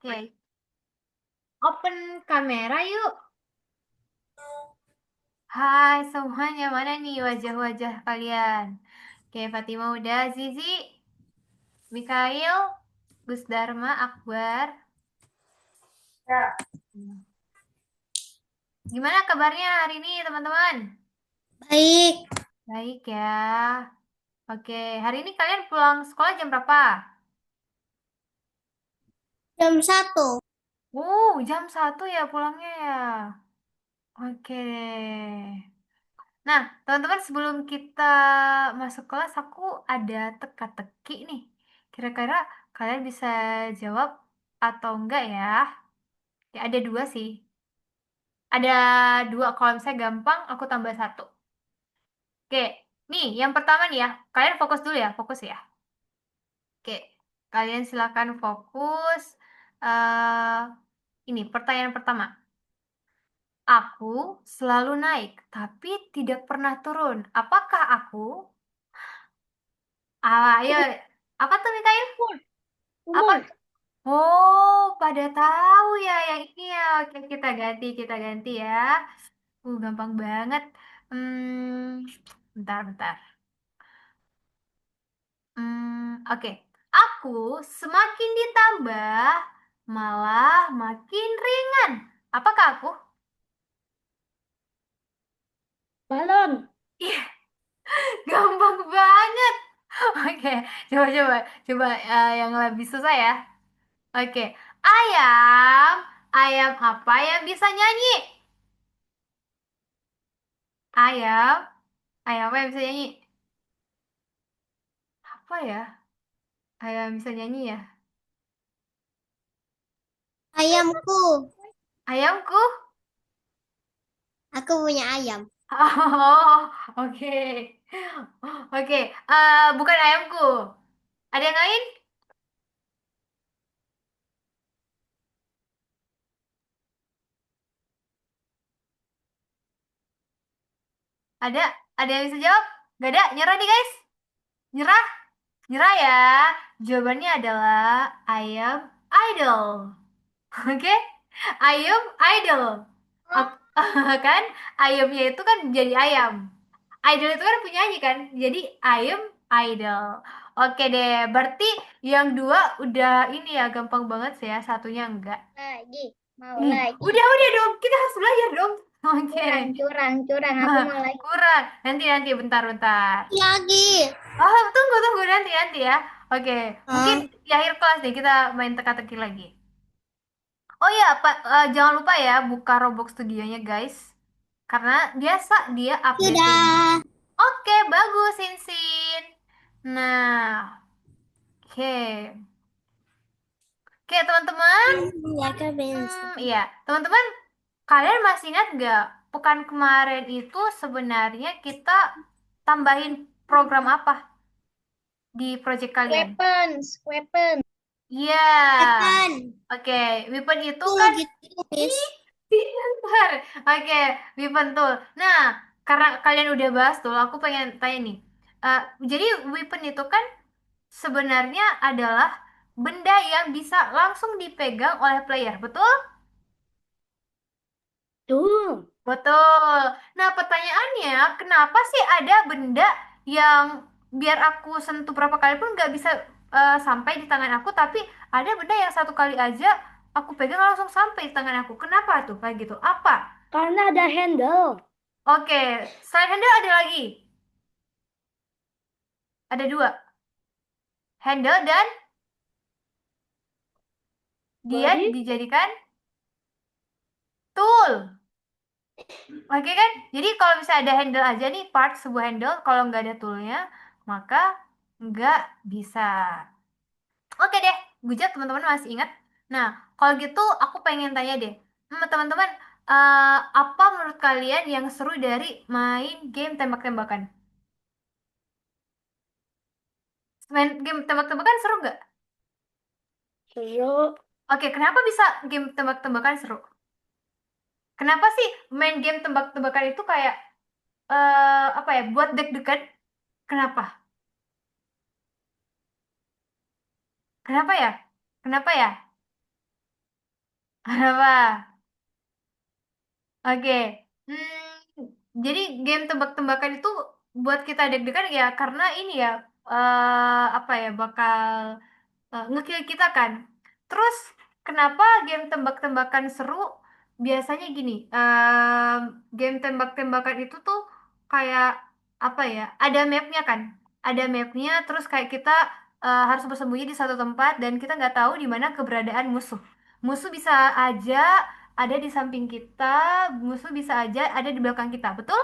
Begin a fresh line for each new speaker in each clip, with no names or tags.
Oke, open kamera yuk. Hai semuanya, mana nih wajah-wajah kalian? Oke, Fatima udah, Zizi, Mikail, Gus Dharma, Akbar.
Ya,
Gimana kabarnya hari ini teman-teman?
baik.
Baik ya. Oke, hari ini kalian pulang sekolah jam berapa?
Jam 1.
Jam 1 ya pulangnya ya. Oke. Nah, teman-teman sebelum kita masuk kelas, aku ada teka-teki nih. Kira-kira kalian bisa jawab atau enggak ya? Ya, ada dua sih. Ada dua, kalau misalnya gampang, aku tambah satu. Oke, nih yang pertama nih ya. Kalian fokus dulu ya, fokus ya. Oke, kalian silakan fokus. eh ini pertanyaan pertama. Aku selalu naik, tapi tidak pernah turun. Apakah aku? Ya. Apa tuh Mikael?
Umur,
Apa?
umur.
Oh, pada tahu ya yang ini ya. Oke, kita ganti ya. Gampang banget. Bentar, bentar. Oke. Aku semakin ditambah, malah makin ringan. Apakah aku?
Balon.
Ih, gampang banget. Oke, coba, coba yang lebih susah ya. Oke, ayam, ayam apa yang bisa nyanyi? Ayam, ayam apa yang bisa nyanyi? Apa ya? Ayam bisa nyanyi ya?
Ayamku.
Ayamku?
Aku punya ayam.
Oh, oke. Oke, bukan ayamku. Ada yang lain? Ada? Ada yang bisa jawab? Gak ada? Nyerah nih guys. Nyerah? Nyerah ya. Jawabannya adalah ayam idol. Oke? Ayam idol. Ap- kan? Ayamnya itu kan jadi ayam. Idol itu kan penyanyi kan? Jadi ayam idol. Oke deh, berarti yang dua udah ini ya gampang banget sih ya, satunya enggak.
Lagi. Mau
Ih,
lagi.
udah dong, kita harus belajar dong. Oke.
Curang, curang, curang. Aku mau lagi.
Kurang. Nanti bentar.
Lagi.
Oh, tunggu nanti ya. Oke, mungkin
Hah?
di akhir kelas deh kita main teka-teki lagi. Oh iya, Pak, jangan lupa ya buka Roblox Studionya guys. Karena biasa dia updatein.
Sudah.
Oke, bagus Sinsin. Nah, oke. Oke, teman-teman.
Ya kan bensin.
Iya, teman-teman, kalian masih ingat nggak? Pekan kemarin itu sebenarnya kita tambahin program apa di project kalian?
Weapons, weapon.
Iya.
Weapon.
Oke, weapon itu
Tuh
kan
gitu,
ih,
Miss.
pintar. Oke, weapon tool. Nah, karena kalian udah bahas tuh, aku pengen tanya nih. Eh, jadi weapon itu kan sebenarnya adalah benda yang bisa langsung dipegang oleh player, betul?
Tuh.
Betul. Nah, pertanyaannya, kenapa sih ada benda yang biar aku sentuh berapa kali pun nggak bisa sampai di tangan aku, tapi ada benda yang satu kali aja aku pegang langsung sampai di tangan aku. Kenapa tuh kayak gitu? Apa?
Karena ada handle.
Oke, selain handle ada lagi. Ada dua. Handle dan dia
Body.
dijadikan tool. Oke kan? Jadi kalau misalnya ada handle aja nih, part sebuah handle, kalau nggak ada toolnya, maka nggak bisa. Oke deh, Gujat teman-teman masih ingat? Nah, kalau gitu aku pengen tanya deh, teman-teman, apa menurut kalian yang seru dari main game tembak-tembakan? Main game tembak-tembakan seru nggak?
Seru.
Oke, kenapa bisa game tembak-tembakan seru? Kenapa sih main game tembak-tembakan itu kayak apa ya, buat deg-degan? Kenapa? Kenapa ya? Kenapa ya? Apa? Oke. Jadi game tebak-tebakan itu buat kita deg-degan ya karena ini ya apa ya bakal ngekill kita kan. Terus kenapa game tembak-tembakan seru? Biasanya gini, game tembak-tembakan itu tuh kayak apa ya? Ada mapnya kan? Ada mapnya, terus kayak kita harus bersembunyi di satu tempat dan kita nggak tahu di mana keberadaan musuh. Musuh bisa aja ada di samping kita, musuh bisa aja ada di belakang kita, betul?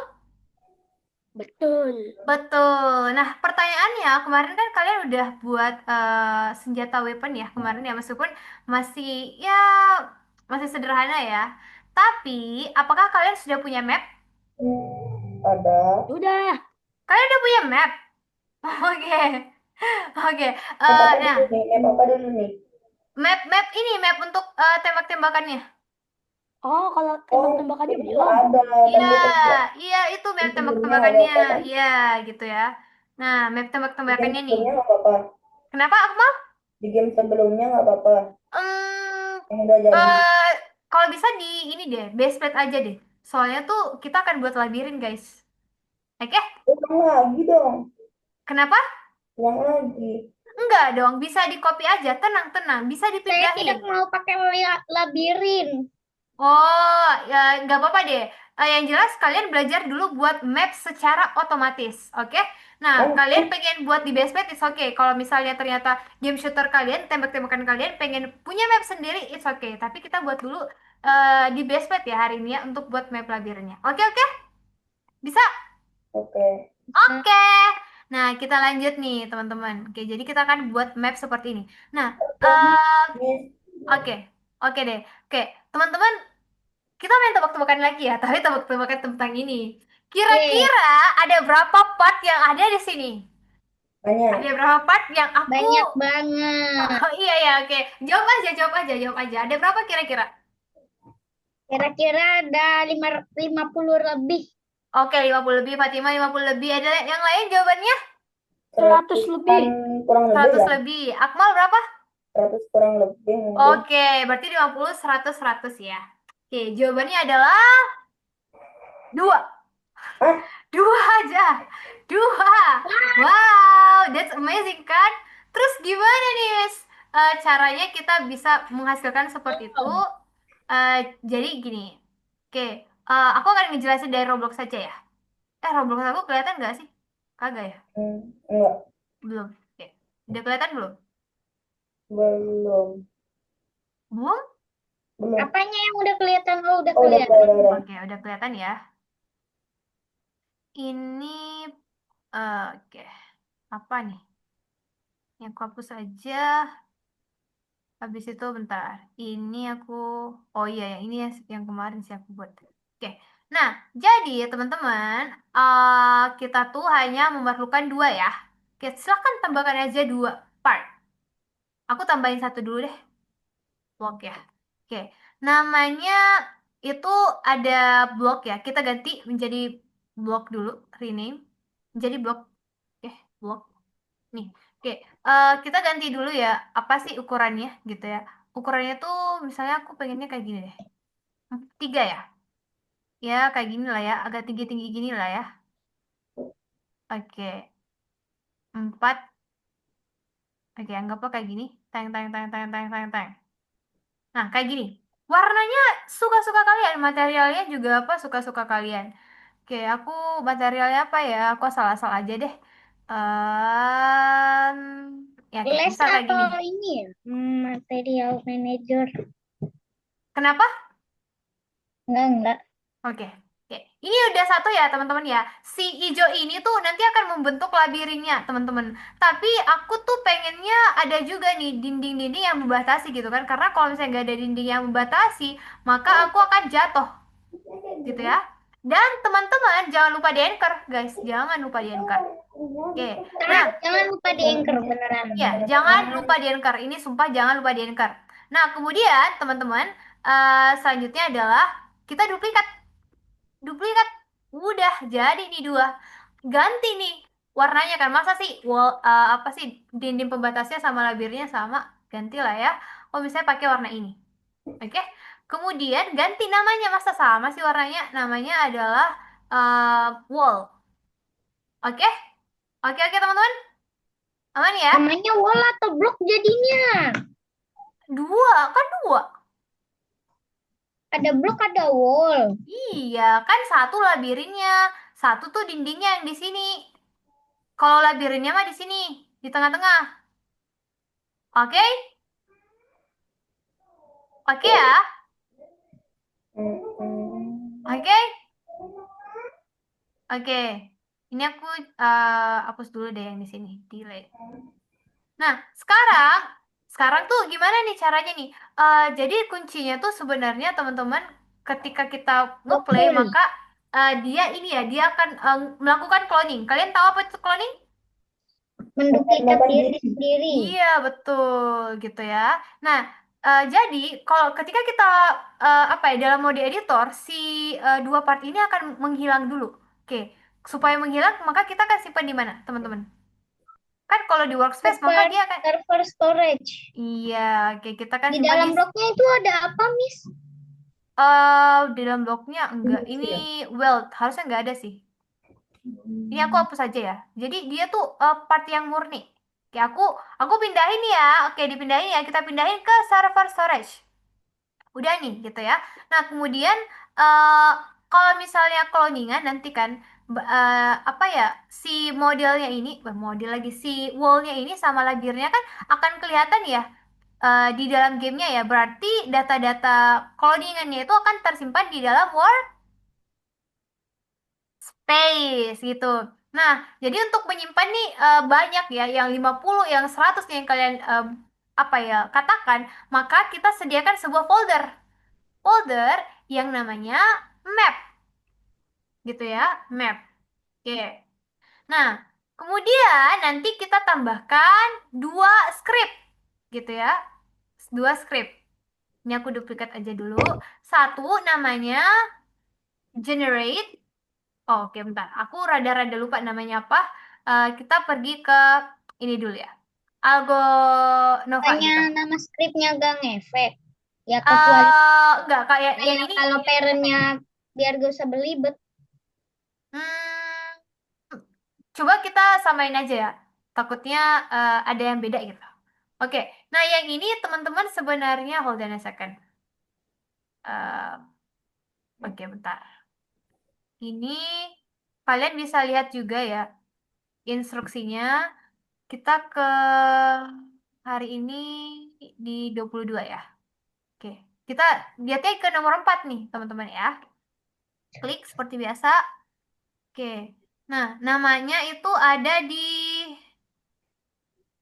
Betul.
Betul. Nah, pertanyaannya kemarin kan kalian udah buat senjata weapon ya kemarin ya meskipun masih ya masih sederhana ya. Tapi apakah kalian sudah punya map?
Ada.
Sudah.
Kalian udah punya map? Oke. Oke.
Map apa
Nah,
dulu nih? Map apa dulu nih?
map ini map untuk tembak-tembakannya.
Oh, kalau
Oh,
tembak-tembakannya
itu tuh
belum.
ada.
Iya,
Tapi itu
iya itu
di
map
sebelumnya nggak
tembak-tembakannya.
apa-apa kan?
Iya, gitu ya. Nah, map
Di game
tembak-tembakannya nih.
sebelumnya nggak apa-apa.
Kenapa, Akmal?
Di game sebelumnya nggak apa-apa.
Hmm,
Yang udah jadi.
eh kalau bisa di ini deh, base plate aja deh. Soalnya tuh kita akan buat labirin, guys. Oke?
Ulang lagi dong.
Kenapa?
Ulang lagi.
Enggak dong, bisa di copy aja. Tenang, tenang. Bisa
Saya
dipindahin.
tidak mau pakai labirin.
Oh, ya nggak apa-apa deh. Yang jelas kalian belajar dulu buat map secara otomatis, oke? Nah, kalian
Oke.
pengen buat di base map, it's okay. Kalau misalnya ternyata game shooter kalian, tembak-tembakan kalian pengen punya map sendiri, it's okay. Tapi kita buat dulu di base map ya hari ini ya untuk buat map labirinnya. Oke, oke? Bisa?
Oke.
Oke. Nah, kita lanjut nih, teman-teman. Oke, jadi kita akan buat map seperti ini. Nah, eh,
Miss.
oke. Oke deh. Oke, teman-teman, kita main tebak-tebakan lagi ya, tapi tebak-tebakan tentang ini.
Oke,
Kira-kira ada berapa part yang ada di sini? Ada
Banyak.
berapa part yang aku...
banyak banget.
Oh iya ya, oke. Jawab aja, jawab aja, jawab aja. Ada berapa kira-kira?
Kira-kira ada 50 lebih.
Oke, 50 lebih, Fatima 50 lebih. Ada yang lain jawabannya?
100
Seratusan
lebih.
kurang lebih
100
lah.
lebih. Akmal berapa?
100 kurang lebih mungkin.
Oke, berarti 50, 100, 100 ya. Oke, jawabannya adalah dua.
Ah,
Dua aja. Dua. Wow, that's amazing kan? Terus gimana nih, Miss? Caranya kita bisa menghasilkan seperti itu. Eh, jadi gini. Oke, aku akan ngejelasin dari Roblox saja ya. Roblox aku kelihatan nggak sih? Kagak ya?
enggak.
Belum. Oke. Udah kelihatan belum?
Belum.
Belum?
Belum.
Apanya yang udah kelihatan? Oh, udah
Oh, udah,
kelihatan.
udah.
Oke, udah kelihatan ya. Ini, oke. Apa nih? Yang aku hapus aja. Habis itu bentar. Ini aku oh iya yang ini yang kemarin sih aku buat. Oke. Nah, jadi ya teman-teman, kita tuh hanya memerlukan dua ya. Oke, silakan tambahkan aja dua part. Aku tambahin satu dulu deh. Blok ya. Oke. Namanya itu ada blok ya. Kita ganti menjadi blok dulu, rename. Menjadi blok. Oke, blok. Nih, oke, kita ganti dulu ya, apa sih ukurannya gitu ya. Ukurannya tuh misalnya aku pengennya kayak gini deh. Tiga ya. Ya, kayak gini lah ya, agak tinggi-tinggi gini lah ya. Oke, empat. Oke, anggaplah kayak gini. Teng, teng, teng, teng, teng, teng, teng. Nah, kayak gini. Warnanya suka-suka kalian, materialnya juga apa suka-suka kalian. Oke, aku materialnya apa ya? Aku asal-asal aja deh. Ya, kayak
Les
misal kayak gini.
atau ini ya? Material manager.
Kenapa?
Enggak.
Oke, oke. Ini udah satu ya teman-teman ya. Si ijo ini tuh nanti akan membentuk labirinnya teman-teman. Tapi aku tuh pengennya ada juga nih dinding-dinding yang membatasi gitu kan. Karena kalau misalnya nggak ada dinding yang membatasi, maka aku akan jatuh gitu ya. Dan teman-teman jangan lupa di anchor guys. Jangan lupa di anchor. Oke, nah
Jangan lupa di anchor beneran.
ya jangan lupa di anchor. Ini sumpah jangan lupa di anchor. Nah kemudian teman-teman selanjutnya adalah kita duplikat duplikat udah jadi nih dua ganti nih warnanya kan masa sih apa sih dinding pembatasnya sama labirnya sama ganti lah ya oh misalnya pakai warna ini oke Kemudian ganti namanya, masa sama sih warnanya? Namanya adalah wall. Oke? Oke, oke teman-teman. Aman ya?
Namanya wall atau blok jadinya?
Dua, kan dua.
Ada blok, ada wall.
Iya, kan satu labirinnya. Satu tuh dindingnya yang di sini. Kalau labirinnya mah di sini, di tengah-tengah. Oke? Oke ya? Oke? Oke. Ini aku hapus dulu deh yang di sini. Delete. Nah, sekarang tuh gimana nih caranya nih? Jadi kuncinya tuh sebenarnya teman-teman ketika kita ngeplay
Betul.
maka dia ini ya dia akan melakukan cloning. Kalian tahu apa itu cloning?
Menduplikat diri sendiri.
Iya betul gitu ya. Nah, jadi kalau ketika kita apa ya dalam mode editor si dua part ini akan menghilang dulu. Oke, supaya menghilang maka kita akan simpan di mana, teman-teman? Kan kalau di workspace maka
Server,
dia akan
server storage.
iya, oke kita akan
Di
simpan di
dalam bloknya itu ada apa, Miss?
di dalam blognya enggak. Ini Weld harusnya enggak ada sih. Ini aku hapus aja ya. Jadi dia tuh part yang murni. Oke, aku pindahin ya. Oke, dipindahin ya. Kita pindahin ke server storage. Udah nih gitu ya. Nah, kemudian eh kalau misalnya cloningan nanti kan apa ya si modelnya ini, model lagi si wallnya ini sama labirnya kan akan kelihatan ya di dalam gamenya ya. Berarti data-data cloningannya itu akan tersimpan di dalam workspace gitu. Nah, jadi untuk menyimpan nih banyak ya, yang 50 yang 100 nih yang kalian apa ya katakan, maka kita sediakan sebuah folder yang namanya map gitu ya, map. Oke. Nah, kemudian nanti kita tambahkan dua script gitu ya. Dua script. Ini aku duplikat aja dulu. Satu namanya generate. Oh, oke, bentar. Aku rada-rada lupa namanya apa. Kita pergi ke ini dulu ya. Algo Nova
Tanya
gitu.
nama skripnya gak ngefek. Ya kecuali
Enggak kayak yang
kayak
ini.
kalau parentnya biar gak usah belibet.
Hmm, coba kita samain aja ya. Takutnya ada yang beda gitu. Oke, nah yang ini teman-teman sebenarnya hold on a second. Eh, oke, bentar. Ini kalian bisa lihat juga ya instruksinya. Kita ke hari ini di 22 ya. Oke, kita lihatnya ke nomor 4 nih teman-teman ya. Klik seperti biasa. Oke, nah namanya itu ada di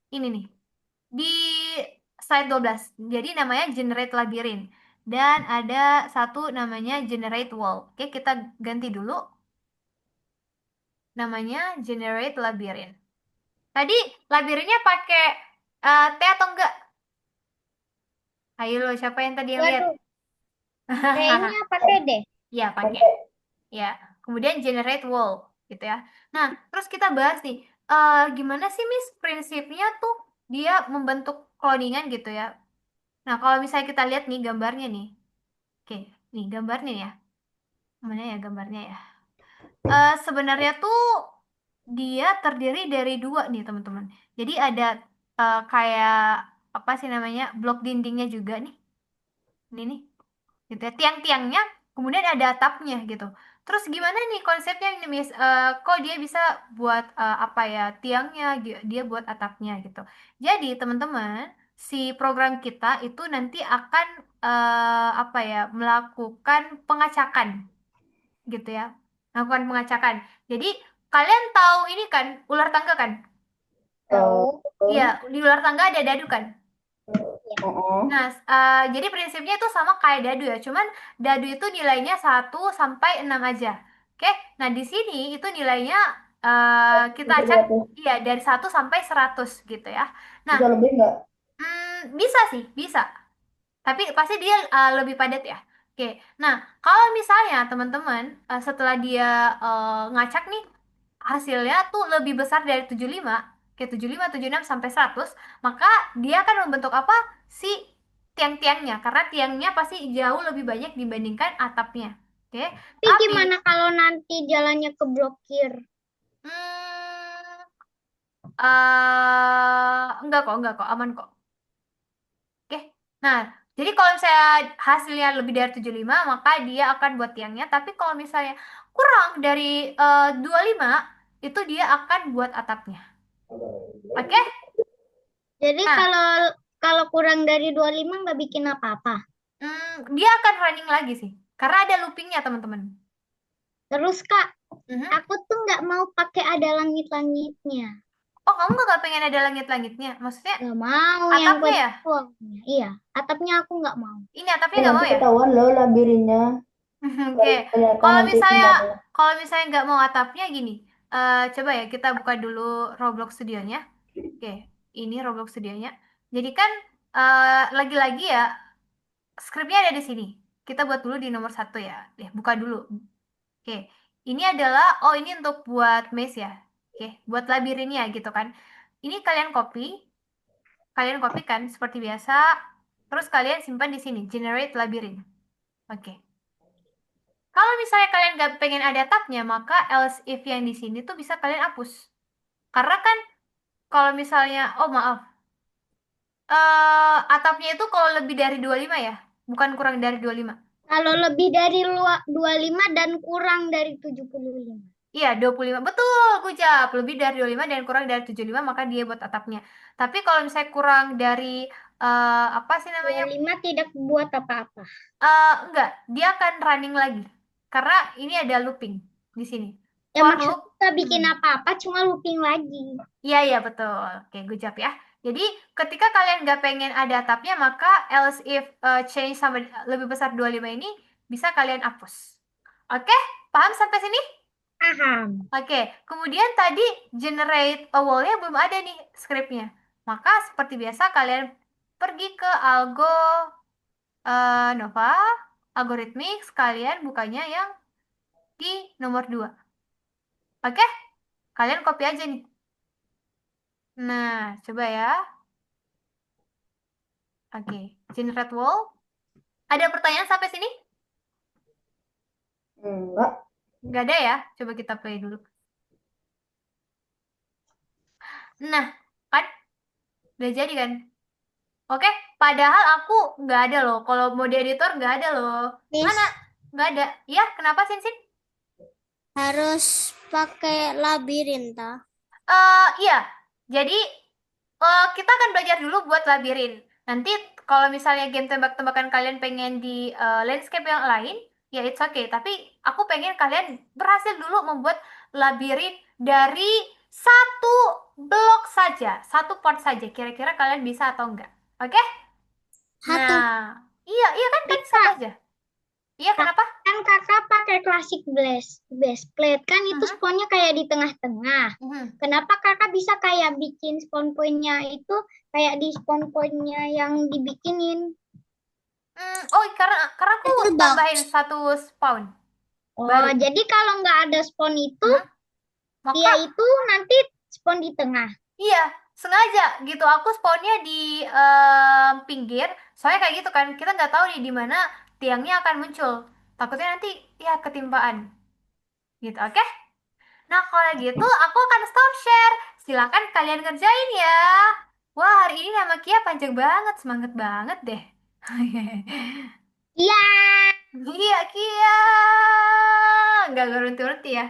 ini nih. Di slide 12. Jadi namanya generate labirin. Dan ada satu namanya generate wall. Oke, kita ganti dulu. Namanya generate labirin. Tadi labirinnya pakai T atau enggak? Ayo lo, siapa yang tadi yang lihat?
Waduh, kayaknya pakai deh.
Ya, pakai. Ya. Kemudian generate wall gitu ya. Nah, terus kita bahas nih, gimana sih Miss prinsipnya tuh dia membentuk cloningan gitu ya. Nah, kalau misalnya kita lihat nih gambarnya nih. Oke, nih gambarnya ya. Mana ya gambarnya ya? Sebenarnya tuh dia terdiri dari dua nih teman-teman. Jadi ada kayak apa sih namanya blok dindingnya juga nih. Ini nih, gitu ya. Tiang-tiangnya, kemudian ada atapnya gitu. Terus gimana nih konsepnya ini Miss? Kok dia bisa buat apa ya tiangnya, dia buat atapnya gitu. Jadi teman-teman, si program kita itu nanti akan apa ya melakukan pengacakan gitu ya. Melakukan pengacakan. Jadi kalian tahu ini kan ular tangga kan?
Tahu.
Iya, di ular tangga ada dadu kan?
Oh,
Nah, jadi prinsipnya itu sama kayak dadu ya, cuman dadu itu nilainya 1 sampai 6 aja. Oke, nah di sini itu nilainya kita
bisa
acak,
berapa?
iya dari 1 sampai 100 gitu ya. Nah,
Bisa lebih nggak?
bisa sih, bisa. Tapi pasti dia lebih padat ya. Oke, nah kalau misalnya teman-teman setelah dia ngacak nih, hasilnya tuh lebih besar dari 75, kayak 75, 76 sampai 100, maka dia akan membentuk apa? Si tiang-tiangnya, karena tiangnya pasti jauh lebih banyak dibandingkan atapnya. Oke,
Tapi
tapi
gimana kalau nanti jalannya keblokir?
hmm, enggak kok, aman kok. Oke. Nah, jadi kalau misalnya hasilnya lebih dari 75, maka dia akan buat tiangnya. Tapi kalau misalnya kurang dari 25, itu dia akan buat atapnya. Oke?
Jadi
Nah,
kalau kalau kurang dari 25 nggak bikin apa-apa.
dia akan running lagi sih. Karena ada loopingnya, teman-teman.
Terus Kak,
Mhm.
aku tuh nggak mau pakai ada langit-langitnya.
Oh, kamu nggak pengen ada langit-langitnya? Maksudnya
Nggak mau yang
atapnya ya?
ketuanya. Iya, atapnya aku nggak mau.
Ini atapnya
Eh,
nggak
nanti
mau ya?
ketahuan loh labirinnya.
Oke,
Kelihatan
kalau
nanti
misalnya
tinggalnya.
nggak mau atapnya gini, coba ya kita buka dulu Roblox Studionya. Oke, ini Roblox Studionya. Jadi kan lagi-lagi ya skripnya ada di sini. Kita buat dulu di nomor satu ya. Buka dulu. Oke, ini adalah ini untuk buat maze ya. Oke, buat labirinnya gitu kan. Ini kalian kopikan seperti biasa. Terus kalian simpan di sini, generate labirin. Oke. Kalau misalnya kalian nggak pengen ada tabnya, maka else if yang di sini tuh bisa kalian hapus. Karena kan kalau misalnya, oh maaf, atapnya itu kalau lebih dari 25 ya, bukan kurang dari 25.
Kalau lebih dari 25 dan kurang dari 75.
Iya, 25. Betul, Kujap. Lebih dari 25 dan kurang dari 75, maka dia buat atapnya. Tapi kalau misalnya kurang dari, apa sih namanya?
25 tidak buat apa-apa.
Enggak, dia akan running lagi. Karena ini ada looping di sini.
Ya
For loop.
maksudnya nggak bikin
Hmm.
apa-apa, cuma looping lagi.
Iya, iya, betul. Oke, good job ya. Jadi, ketika kalian nggak pengen ada atapnya, maka else if change sama lebih besar 25 ini, bisa kalian hapus. Oke, paham sampai sini?
Paham.
Oke, kemudian tadi generate a wall-nya belum ada nih skripnya. Maka seperti biasa kalian pergi ke Algo Nova, Algorithmics, kalian bukanya yang di nomor 2. Oke, kalian copy aja nih. Nah, coba ya. Oke, generate wall. Ada pertanyaan sampai sini?
Enggak.
Nggak ada ya? Coba kita play dulu. Nah, kan udah jadi kan? Oke, padahal aku nggak ada loh. Kalau mode editor nggak ada loh. Mana?
Miss,
Nggak ada. Iya, kenapa Sin?
harus pakai labirin, toh.
Iya. Jadi kita akan belajar dulu buat labirin. Nanti kalau misalnya game tembak-tembakan kalian pengen di landscape yang lain, ya it's okay. Tapi aku pengen kalian berhasil dulu membuat labirin dari satu blok saja, satu part saja. Kira-kira kalian bisa atau enggak? Oke?
Satu.
Nah, iya, iya
Tapi
kan satu
Kak,
aja. Iya, kenapa?
kan kakak pakai klasik base plate. Kan itu
Mhm,
spawnnya kayak di tengah-tengah.
mhm.
Kenapa kakak bisa kayak bikin spawn point-nya itu kayak di spawn point-nya yang dibikinin?
Oh, karena aku tambahin
Toolbox.
satu spawn
Oh,
baru.
jadi kalau nggak ada spawn itu,
Mhm. Maka
dia itu nanti spawn di tengah.
iya, sengaja gitu. Aku spawnnya di pinggir. Soalnya kayak gitu kan, kita nggak tahu nih di mana tiangnya akan muncul. Takutnya nanti ya ketimpaan gitu. Oke? Nah, kalau gitu aku akan stop share. Silakan kalian ngerjain ya. Wah, hari ini nama Kia panjang banget, semangat banget deh.
Iya.
Iya, Kia. Nggak berhenti-berhenti ya.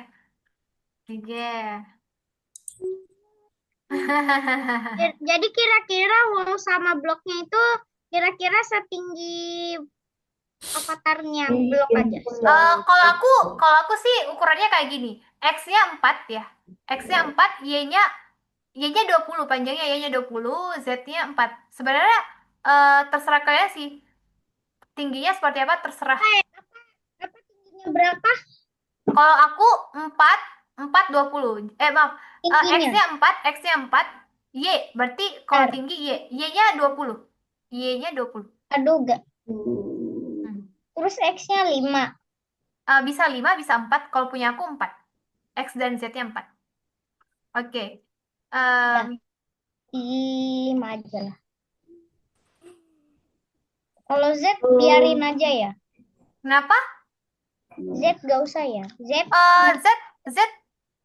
Iya.
Jadi kira-kira wall sama bloknya itu kira-kira setinggi avatarnya blok
Bikin
aja.
pulau.
Kalau aku sih ukurannya kayak gini. X-nya 4 ya. X-nya 4, Y-nya 20 panjangnya Y-nya 20, Z-nya 4. Sebenarnya terserah kalian sih. Tingginya seperti apa terserah.
Apa tingginya berapa?
Kalau aku 4 4 20. Maaf.
Tingginya.
X-nya 4, Y berarti kalau
Bentar.
tinggi Y. Y-nya 20. Y-nya 20.
Aduh, gak.
Hmm.
Terus X-nya 5.
Bisa 5, bisa 4. Kalau punya aku 4. X dan Z-nya 4. Oke.
Udah.
Em,
5 aja lah. Kalau Z biarin aja ya.
Kenapa?
Z gak usah ya. Z
Z, Z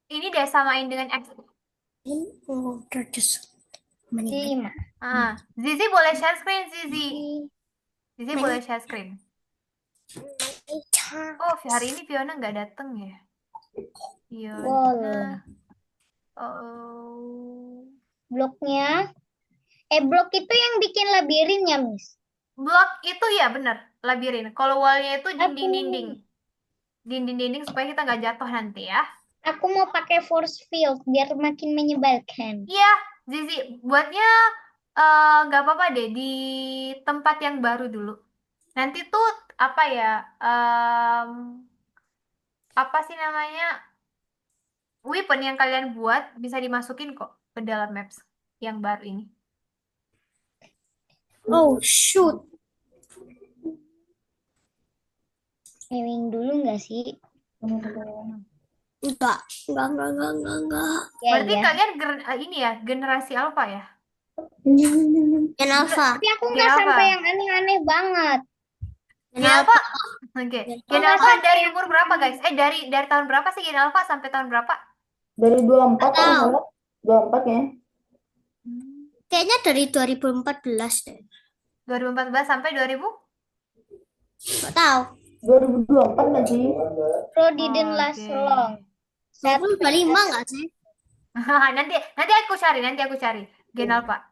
ini deh samain dengan X.
5.
Zizi boleh share screen, Zizi. Zizi boleh share screen. Oh, hari ini Fiona nggak datang ya? Fiona. Oh.
Bloknya. Blok itu yang bikin labirin ya, Miss?
Blok itu ya bener, labirin. Kalau wallnya itu dinding-dinding. Dinding-dinding supaya kita nggak jatuh nanti ya.
Aku mau pakai force field biar makin menyebalkan.
Iya, Zizi, buatnya nggak apa-apa deh di tempat yang baru dulu. Nanti tuh apa ya? Apa sih namanya? Weapon yang kalian buat bisa dimasukin kok ke dalam maps yang baru ini.
Oh, shoot. Aiming dulu nggak sih?
Enggak.
Ya,
Berarti
ya.
kalian ini ya generasi alpha ya?
Gen alpha.
Tapi aku
Gen
nggak
alpha.
sampai yang aneh-aneh banget.
Gen alpha. Oke. Gen
Nggak
alpha
sampai
dari
yang
umur berapa guys? Dari tahun berapa sih gen alpha sampai tahun berapa?
Dari 24 kalau
Tahu.
salah. 24 ya.
Kayaknya dari 2014 deh.
2014 sampai 2000?
Nggak tahu.
2024 nggak sih?
Pro didn't last
Oke.
long.
2025 nggak sih?
nanti aku cari gen alpha.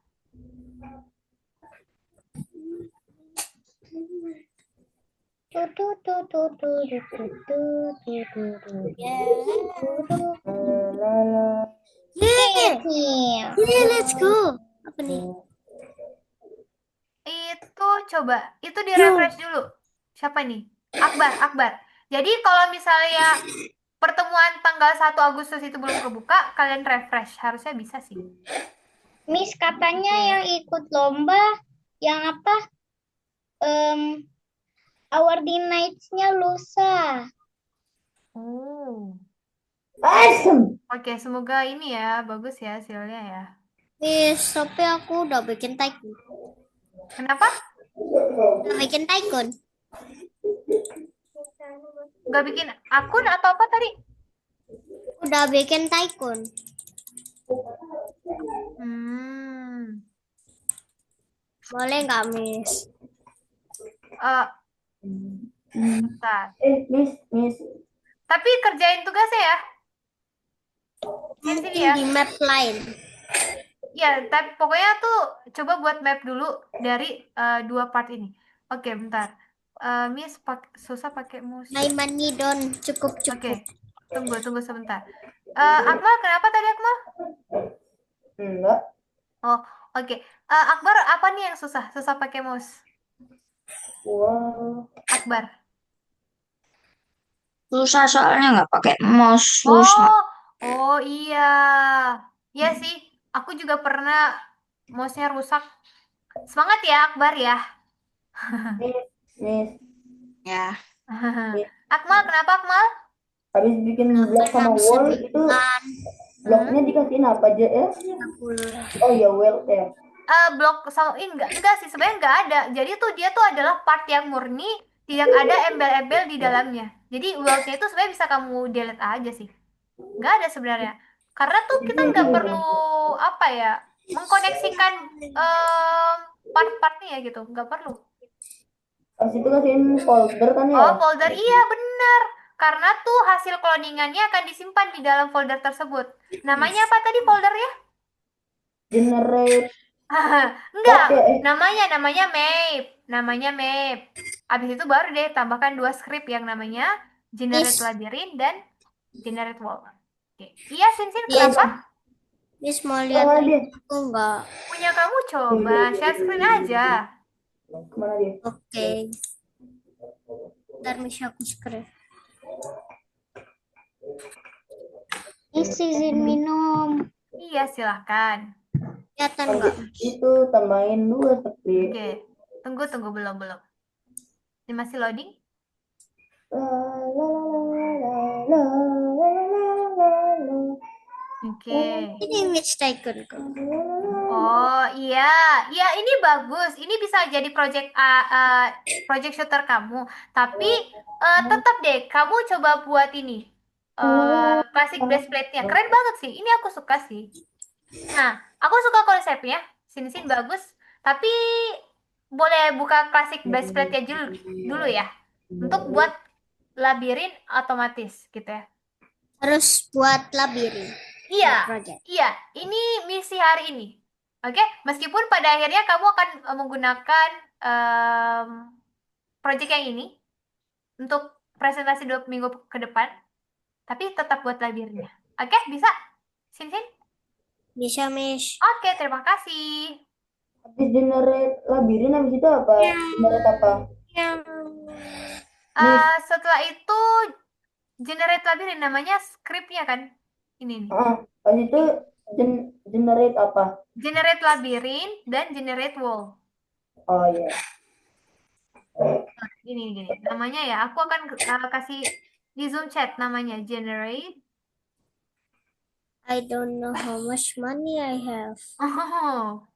Let's go.
Apa nih?
Itu coba, itu di refresh dulu. Siapa nih? Akbar. Jadi kalau misalnya pertemuan tanggal 1 Agustus itu belum kebuka, kalian refresh. Harusnya bisa sih.
Miss katanya yang ikut lomba yang apa? Our Nights-nya lusa.
Oh.
Asem.
Oke, semoga ini ya bagus ya hasilnya ya.
Miss, tapi aku udah bikin tycoon.
Kenapa?
Udah bikin tycoon.
Nggak bikin akun atau apa tadi?
Udah bikin tycoon. Boleh nggak, Miss?
Bentar.
Miss.
Tapi kerjain tugasnya ya. Sini ya.
Di map lain.
Ya, tapi pokoknya tuh coba buat map dulu dari 2 part ini. Oke, bentar. Miss susah pakai mouse.
My money don't cukup.
Oke, tunggu sebentar. Akmal, kenapa tadi Akmal?
Enggak.
Oh, oke. Akbar, apa nih yang susah? Susah pakai mouse.
Wow.
Akbar.
Susah soalnya nggak pakai mouse susah.
Oh iya. Iya sih, aku juga pernah mouse-nya rusak. Semangat ya Akbar ya.
Miss.
Ya.
Akmal, kenapa Akmal?
Habis bikin blok sama wall itu bloknya dikasihin apa aja ya? Oh ya well ya.
Blok sama enggak sih sebenarnya enggak ada. Jadi tuh dia tuh adalah part yang murni yang ada embel-embel di dalamnya. Jadi world-nya itu sebenarnya bisa kamu delete aja sih. Enggak ada sebenarnya. Karena tuh kita nggak perlu apa ya mengkoneksikan part-partnya ya gitu, nggak perlu.
Habis itu kasihin folder kan ya?
Oh, folder iya benar. Karena tuh hasil cloningannya akan disimpan di dalam folder tersebut. Namanya apa tadi foldernya?
Generate.
Enggak,
Oke.
namanya map. Namanya map. Habis itu baru deh tambahkan 2 script yang namanya generate labirin dan generate wall. Oke. Iya, Sinsin kenapa?
Miss mau lihat aku nggak?
Punya kamu coba share screen aja.
Kemana dia?
Oke. Ntar Miss aku screen. Miss izin minum.
Iya, silahkan.
Kelihatan nggak?
Itu tambahin 2 script.
Oke. Tunggu belum. Ini masih loading?
La, la, la, la, la, la, la, la, la, la.
Oke.
Ini Miss Tycoon kok.
Oh iya, iya ini bagus. Ini bisa jadi project shooter kamu. Tapi tetap deh, kamu coba buat ini classic breastplate-nya. Keren banget sih. Ini aku suka sih. Nah, aku suka konsepnya. Sini-sini bagus. Tapi boleh buka classic breastplate-nya dulu, dulu ya. Untuk buat labirin otomatis gitu ya.
Harus buat labirin.
Iya,
Buat project.
iya. Ini misi hari ini. Oke, meskipun pada akhirnya kamu akan menggunakan em, project yang ini untuk presentasi 2 minggu ke depan, tapi tetap buat labirinnya. Oke, bisa? Sin, Sin?
Bisa, Miss.
Oke, terima kasih.
Habis generate labirin, habis itu apa? Generate apa? Miss,
Setelah itu generate labirin namanya scriptnya kan? Ini nih.
habis itu generate apa?
Generate labirin dan generate wall.
Oh iya.
Gini. Namanya ya, aku akan kasih di Zoom chat namanya generate.
I don't know how much money I have.
Oh,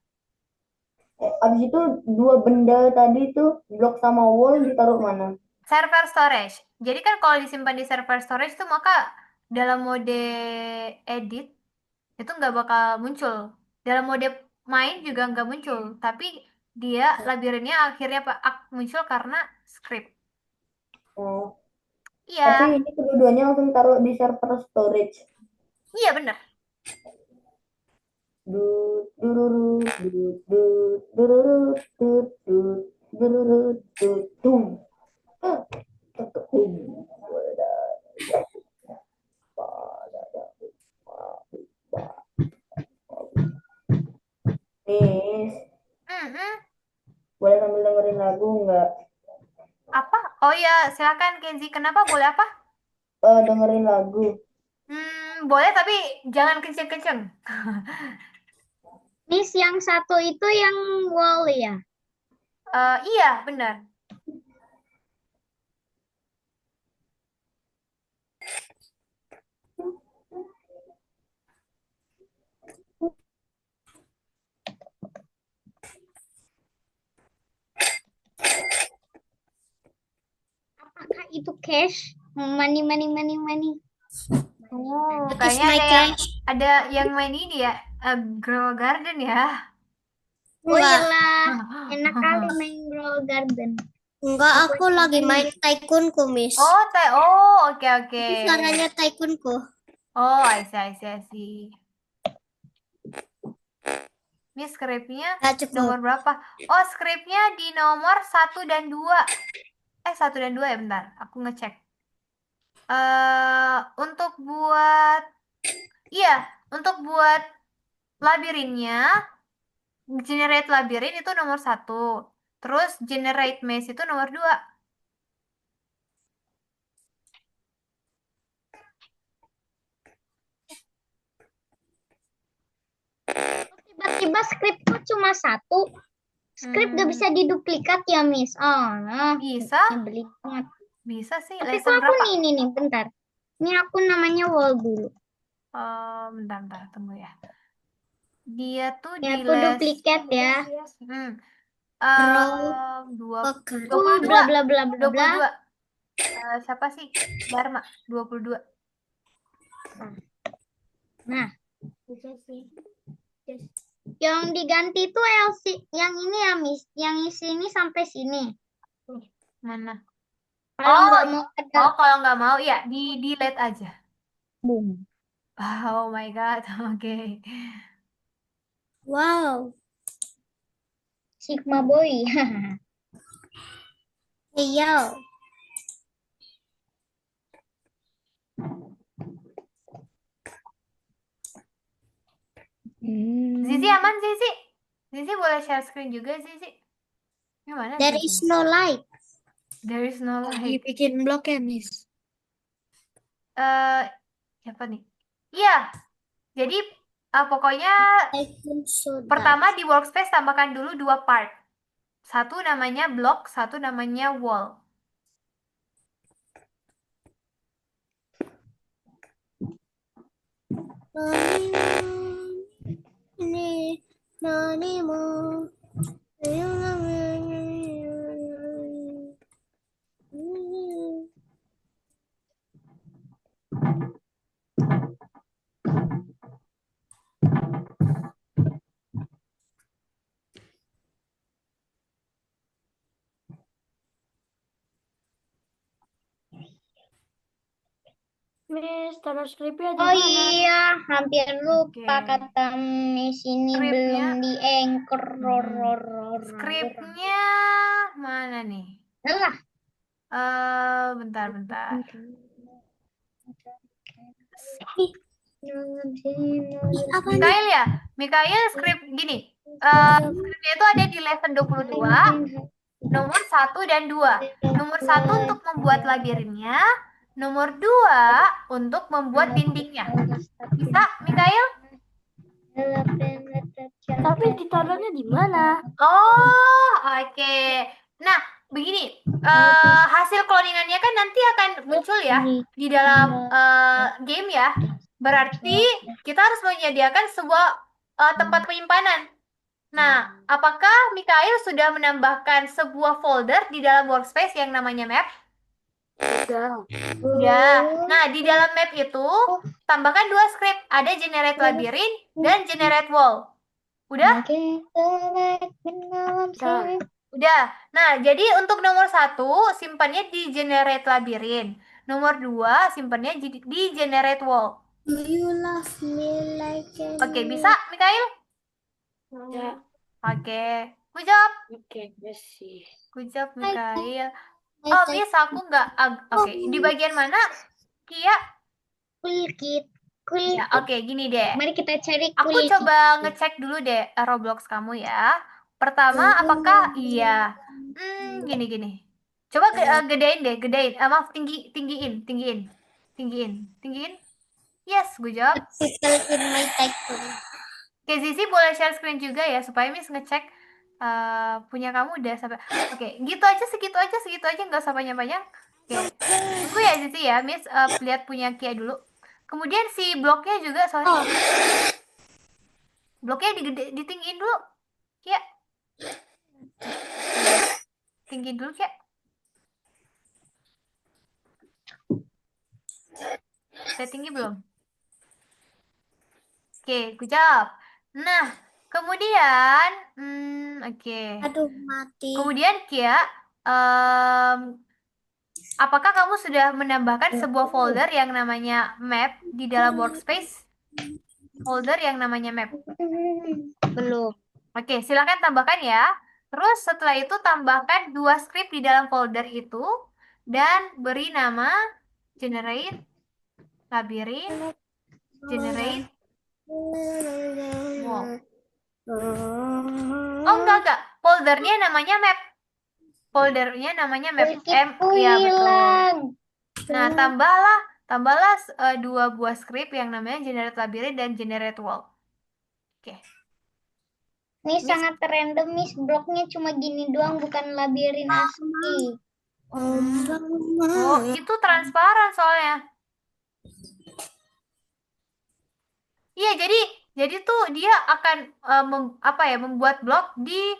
Habis itu dua benda tadi tuh blok sama wall ditaruh mana?
server storage. Jadi kan kalau disimpan di server storage itu maka dalam mode edit itu nggak bakal muncul. Dalam mode main juga nggak muncul. Tapi dia labirinnya akhirnya muncul karena script.
Oh, tapi
Iya,
ini kedua-duanya langsung taruh di server storage.
iya benar.
Dut, dururut, dut, dut, dururut, dut, dut, dururut, dut, tung. Ah, tung. Miss,
Mhm.
boleh sambil dengerin lagu nggak?
Apa? Oh ya, silakan Kenzi. Kenapa? Boleh apa?
Dengerin lagu.
Boleh tapi jangan kenceng-kenceng.
Miss, yang satu itu yang wall ya?
Iya, benar.
Apakah itu cash? Money, money, money, money.
Oh,
What is
kayaknya
my cash?
ada yang main ini ya, Grow Garden ya.
Oh
Enggak,
iyalah, enak kali main Grow Garden.
enggak, aku lagi main Tycoonku, Miss.
Oke oke.
Itu suaranya Tycoonku.
Oh, I see. Ini scriptnya
Enggak cukup.
nomor berapa? Oh, scriptnya di nomor 1 dan 2. 1 dan 2 ya, bentar. Aku ngecek. Untuk buat, iya, untuk buat labirinnya, generate labirin itu nomor 1. Terus generate maze itu nomor 2.
Tiba-tiba skripku cuma satu. Skrip gak bisa diduplikat ya, Miss. Oh,
Bisa,
nyebelin banget.
bisa sih.
Tapi
Lesson
kok aku
berapa?
nih, bentar. Ini aku namanya wall dulu.
Bentar, tunggu ya. Dia tuh
Ya,
di
aku duplikat ya.
Hmm.
Roll
Dua,
Poker.
22.
Bla bla bla bla bla.
22. Siapa sih? Dharma, 22.
Nah, yang diganti itu LC, yang ini ya, Miss. Yang sini sampai sini.
Mana?
Kalau nggak mau ada
kalau nggak mau ya di delete aja.
boom.
Oh my God, oke.
Wow. Sigma boy.
Iya.
Zizi aman Zizi? Zizi boleh share screen juga Zizi? Gimana
There
Zizi?
is no light.
There is no light.
Bikin blok ya, Miss.
Siapa nih? Iya, jadi pokoknya
Tycoon sudah.
pertama di workspace tambahkan dulu 2 part. Satu namanya block, satu namanya wall.
Miss, taruh skripnya di
Oh
mana?
iya, hampir lupa
Oke.
kata Miss ini
Skripnya.
belum di anchor.
Skripnya mana nih?
Alah,
Bentar.
Apa nih?
Mikael ya? Mikael skrip gini. Skripnya itu ada di lesson 22, nomor 1 dan 2. Nomor 1 untuk membuat labirinnya, nomor 2 untuk membuat dindingnya. Bisa, Mikael?
Tapi ditaruhnya di mana?
Oh, oke. Nah, begini. Hasil cloningannya kan nanti akan muncul ya di dalam game ya. Berarti kita harus menyediakan sebuah tempat penyimpanan. Nah, apakah Mikael sudah menambahkan sebuah folder di dalam workspace yang namanya map? Udah. Nah, di dalam map itu tambahkan 2 script. Ada generate labirin dan generate wall. Udah? Udah. Nah, jadi untuk nomor 1 simpannya di generate labirin. Nomor 2 simpannya di generate wall.
Do you love me like
Oke, bisa, Mikael?
Ya.
Oke. Good job.
Oke, sih.
Good job, Mikael. Oh, Miss, aku nggak... Oke, di bagian mana, Kia?
Kulkit.
Ya, oke, gini deh.
Mari kita cari
Aku
kulkit.
coba ngecek dulu deh Roblox kamu ya. Pertama, apakah iya? Gini. Coba gedein deh, gedein. Maaf, tinggiin. Yes, good job.
Circle in my title.
Oke, Zizi boleh share screen juga ya supaya Miss ngecek punya kamu udah sampai. Oke, segitu aja nggak usah panjang-panjang. Oke, tunggu ya Zizi ya, Miss lihat punya Kia dulu. Kemudian si bloknya juga, sorry. Bloknya ditinggiin dulu, Kia. Tinggiin dulu, Kia. Udah tinggi belum? Oke, good job. Nah, kemudian, oke.
Aduh, mati.
Kemudian Kia, apakah kamu sudah menambahkan sebuah folder yang namanya map di dalam workspace? Folder yang namanya map.
Belum.
Oke, silakan tambahkan ya. Terus setelah itu tambahkan 2 script di dalam folder itu dan beri nama generate labirin, generate wall. Oh, enggak. Foldernya namanya map. Ya, betul. Nah, tambahlah 2 buah script yang namanya generate labirin dan generate wall. Oke.
Ini sangat random, Miss. Bloknya cuma gini doang, bukan labirin asli.
Oh, itu transparan soalnya. Iya, jadi tuh dia akan membuat blok di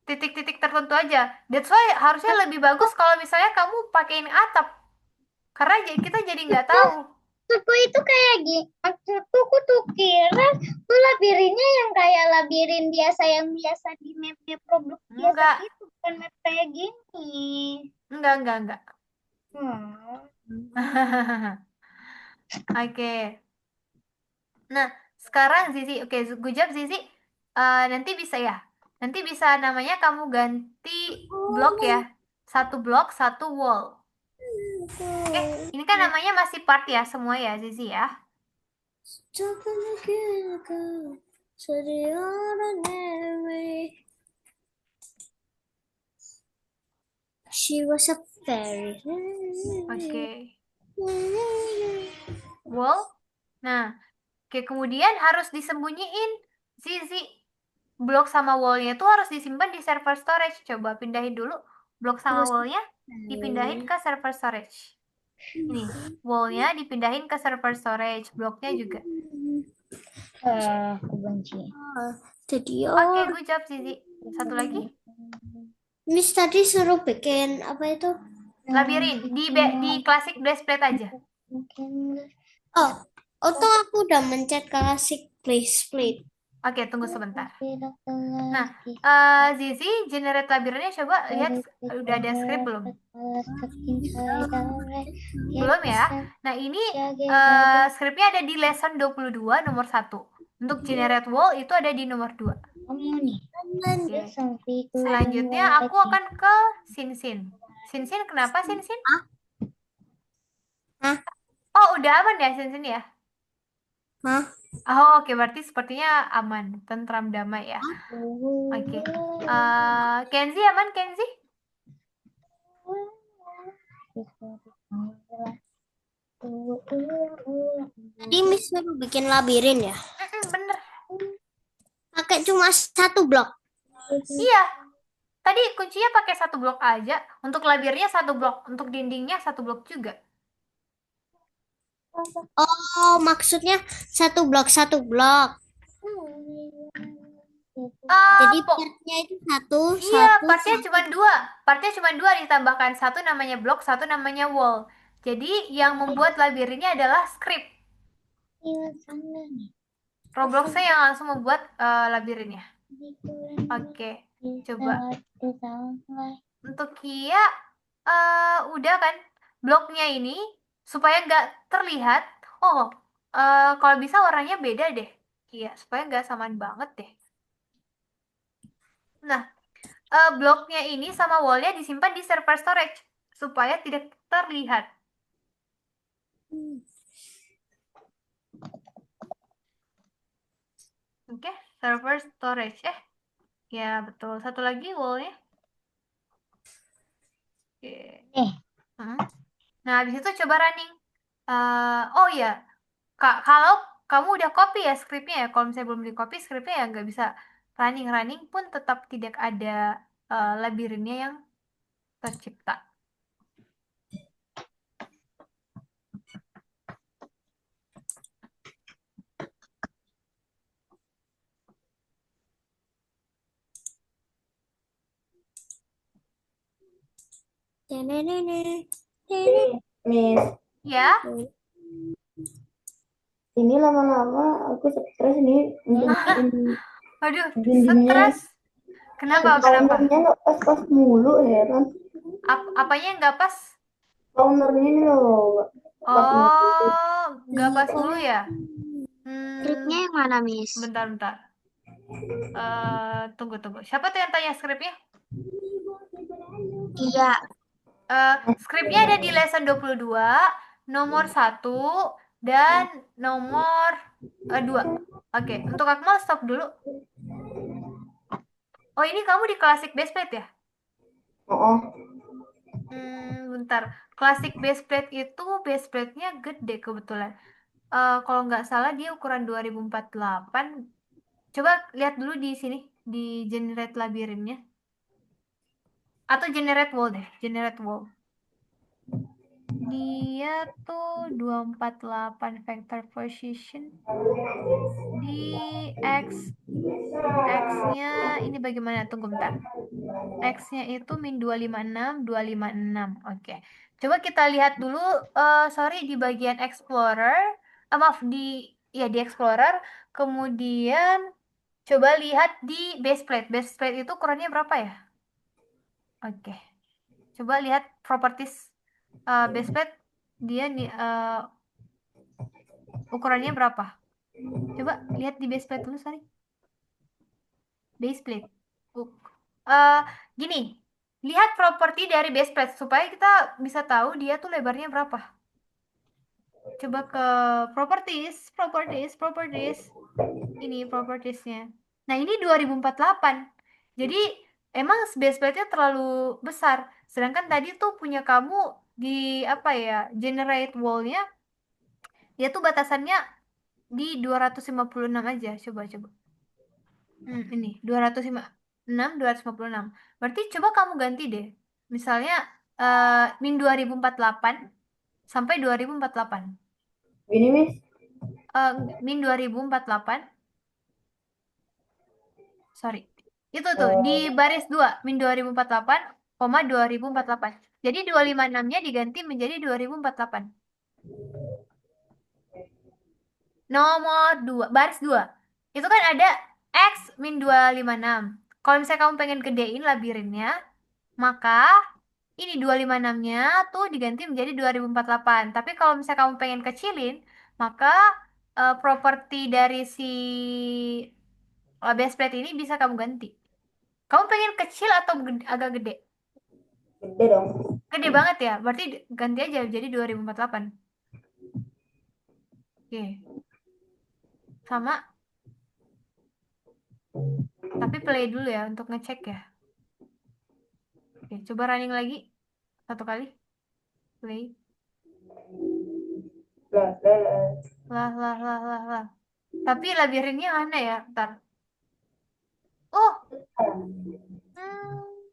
titik-titik tertentu aja. That's why harusnya lebih bagus kalau misalnya kamu pakein atap. Karena kita jadi nggak tahu.
Maksudku itu kayak gini. Maksudku tuh kira tuh labirinnya yang kayak labirin biasa yang biasa di map-map Roblox biasa
Enggak.
gitu, bukan map kayak gini.
Enggak. Oke. Nah, sekarang Zizi, oke, good job Zizi. Nanti bisa ya. Nanti bisa namanya kamu ganti blok ya. 1 blok, 1 wall. Oke, ini kan namanya masih part ya semua ya Zizi ya.
She was a fairy.
Oke. Wall. Nah, oke, kemudian harus disembunyiin Zizi. Blok sama wallnya itu harus disimpan di server storage. Coba pindahin dulu blok sama wallnya, dipindahin ke server storage. Ini, wall-nya dipindahin ke server storage, bloknya juga.
Aku benci.
Jadi
Oke, good job, Zizi. Satu lagi,
Miss tadi suruh bikin apa itu?
labirin. Di klasik blast plate aja.
Mungkin
Oh, aku udah mencet klasik please split.
Oke, tunggu sebentar.
tidak
Nah, Zizi, generate labirinnya coba lihat udah ada script belum? Belum ya? Nah, ini scriptnya ada di lesson 22 nomor 1. Untuk generate wall itu ada di nomor 2.
kamu nih.
Oke. Selanjutnya aku akan ke Sinsin. Sinsin kenapa Sinsin?
Hah?
Oh, udah aman ya Sinsin ya?
Hah?
Oh, oke, berarti sepertinya aman, tentram damai ya. Oke. Kenzi aman, Kenzi?
Tadi Miss suruh bikin labirin ya?
Bener.
Pakai cuma satu blok.
Iya. Tadi kuncinya pakai satu blok aja. Untuk labirnya satu blok. Untuk dindingnya satu blok juga.
Oh, maksudnya satu blok satu blok. Jadi
Po-
partnya itu satu,
iya,
satu,
partnya
satu.
cuma dua. Partnya cuma dua ditambahkan. Satu namanya blok, satu namanya wall. Jadi yang membuat labirinnya adalah script. Robloxnya yang langsung membuat labirinnya. Oke, coba. Untuk Kia, udah kan? Bloknya ini supaya nggak terlihat. Oh, kalau bisa warnanya beda deh. Iya, supaya nggak samaan banget deh. Nah, bloknya ini sama wallnya disimpan di server storage supaya tidak terlihat. Oke, server storage. Ya betul. Satu lagi wallnya. Oke. Nah, habis itu coba running. Oh ya, kalau kamu udah copy ya skripnya ya. Kalau misalnya belum di copy skripnya ya nggak bisa running. Running pun tetap tidak ada labirinnya yang tercipta.
Miss,
Ya,
ini lama-lama aku stres nih untuk bikin
waduh,
dindingnya.
stres. Kenapa? Kenapa?
Counternya nggak pas-pas mulu, heran.
Apanya yang nggak pas?
Counternya ini loh, nggak pas mulu.
Oh, nggak pas dulu ya?
Skripnya yang mana, Miss?
Bentar, bentar. Tunggu. Siapa tuh yang tanya skripnya?
Iya.
Skripnya ada di lesson 22, nomor 1, dan nomor 2. Oke, untuk Akmal stop dulu. Oh, ini kamu di Classic Baseplate ya?
Oh,
Bentar. Classic Baseplate itu baseplate-nya gede kebetulan. Kalau nggak salah dia ukuran 2048. Coba lihat dulu di sini, di generate labirinnya. Atau generate wall deh, generate wall. Dia tuh 248 vector position di X-nya ini bagaimana? Tunggu bentar. X-nya itu min 256. Oke. Coba kita lihat dulu, sorry, di bagian Explorer. Maaf, di Explorer. Kemudian coba lihat di baseplate. Baseplate itu ukurannya berapa ya? Oke. Coba lihat properties baseplate. Dia nih ukurannya berapa? Coba lihat di baseplate dulu, sorry. Baseplate. Gini, lihat properti dari baseplate supaya kita bisa tahu dia tuh lebarnya berapa. Coba ke properties. Ini propertiesnya. Nah, ini 2048. Jadi, emang baseplate-nya terlalu besar. Sedangkan tadi tuh punya kamu di apa ya, generate wall-nya, dia tuh batasannya di 256 aja. Coba. Ini 256. Berarti coba kamu ganti deh. Misalnya min 2048 sampai 2048.
Gini, Miss.
Min 2048. Sorry. Itu tuh di
Eh,
baris 2, min 2048, 2048. Jadi 256-nya diganti menjadi 2048. Nomor 2, baris 2. Itu kan ada X min 256. Kalau misalnya kamu pengen gedein labirinnya, maka ini 256-nya tuh diganti menjadi 2048. Tapi kalau misalnya kamu pengen kecilin, maka properti dari si base plate ini bisa kamu ganti. Kamu pengen kecil atau agak gede?
gede dong.
Gede banget ya, berarti ganti aja jadi 2048. Oke, sama. Tapi play dulu ya untuk ngecek ya. Oke, coba running lagi. Satu kali. Play.
Lah, lah, lah.
Lah, lah, lah, lah, lah. Tapi labirinnya mana ya? Ntar. Oh,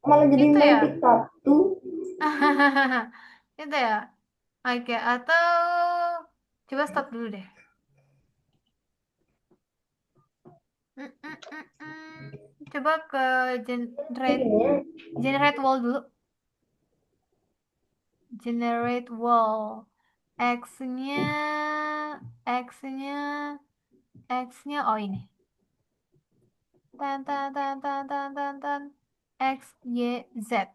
Malah jadi
itu
main
ya.
TikTok.
Itu ya. Oke, atau coba stop dulu deh. Coba ke generate
Ininya
generate wall dulu. Generate wall. X-nya X-nya X-nya oh ini. Tan tan tan tan tan tan tan X Y Z.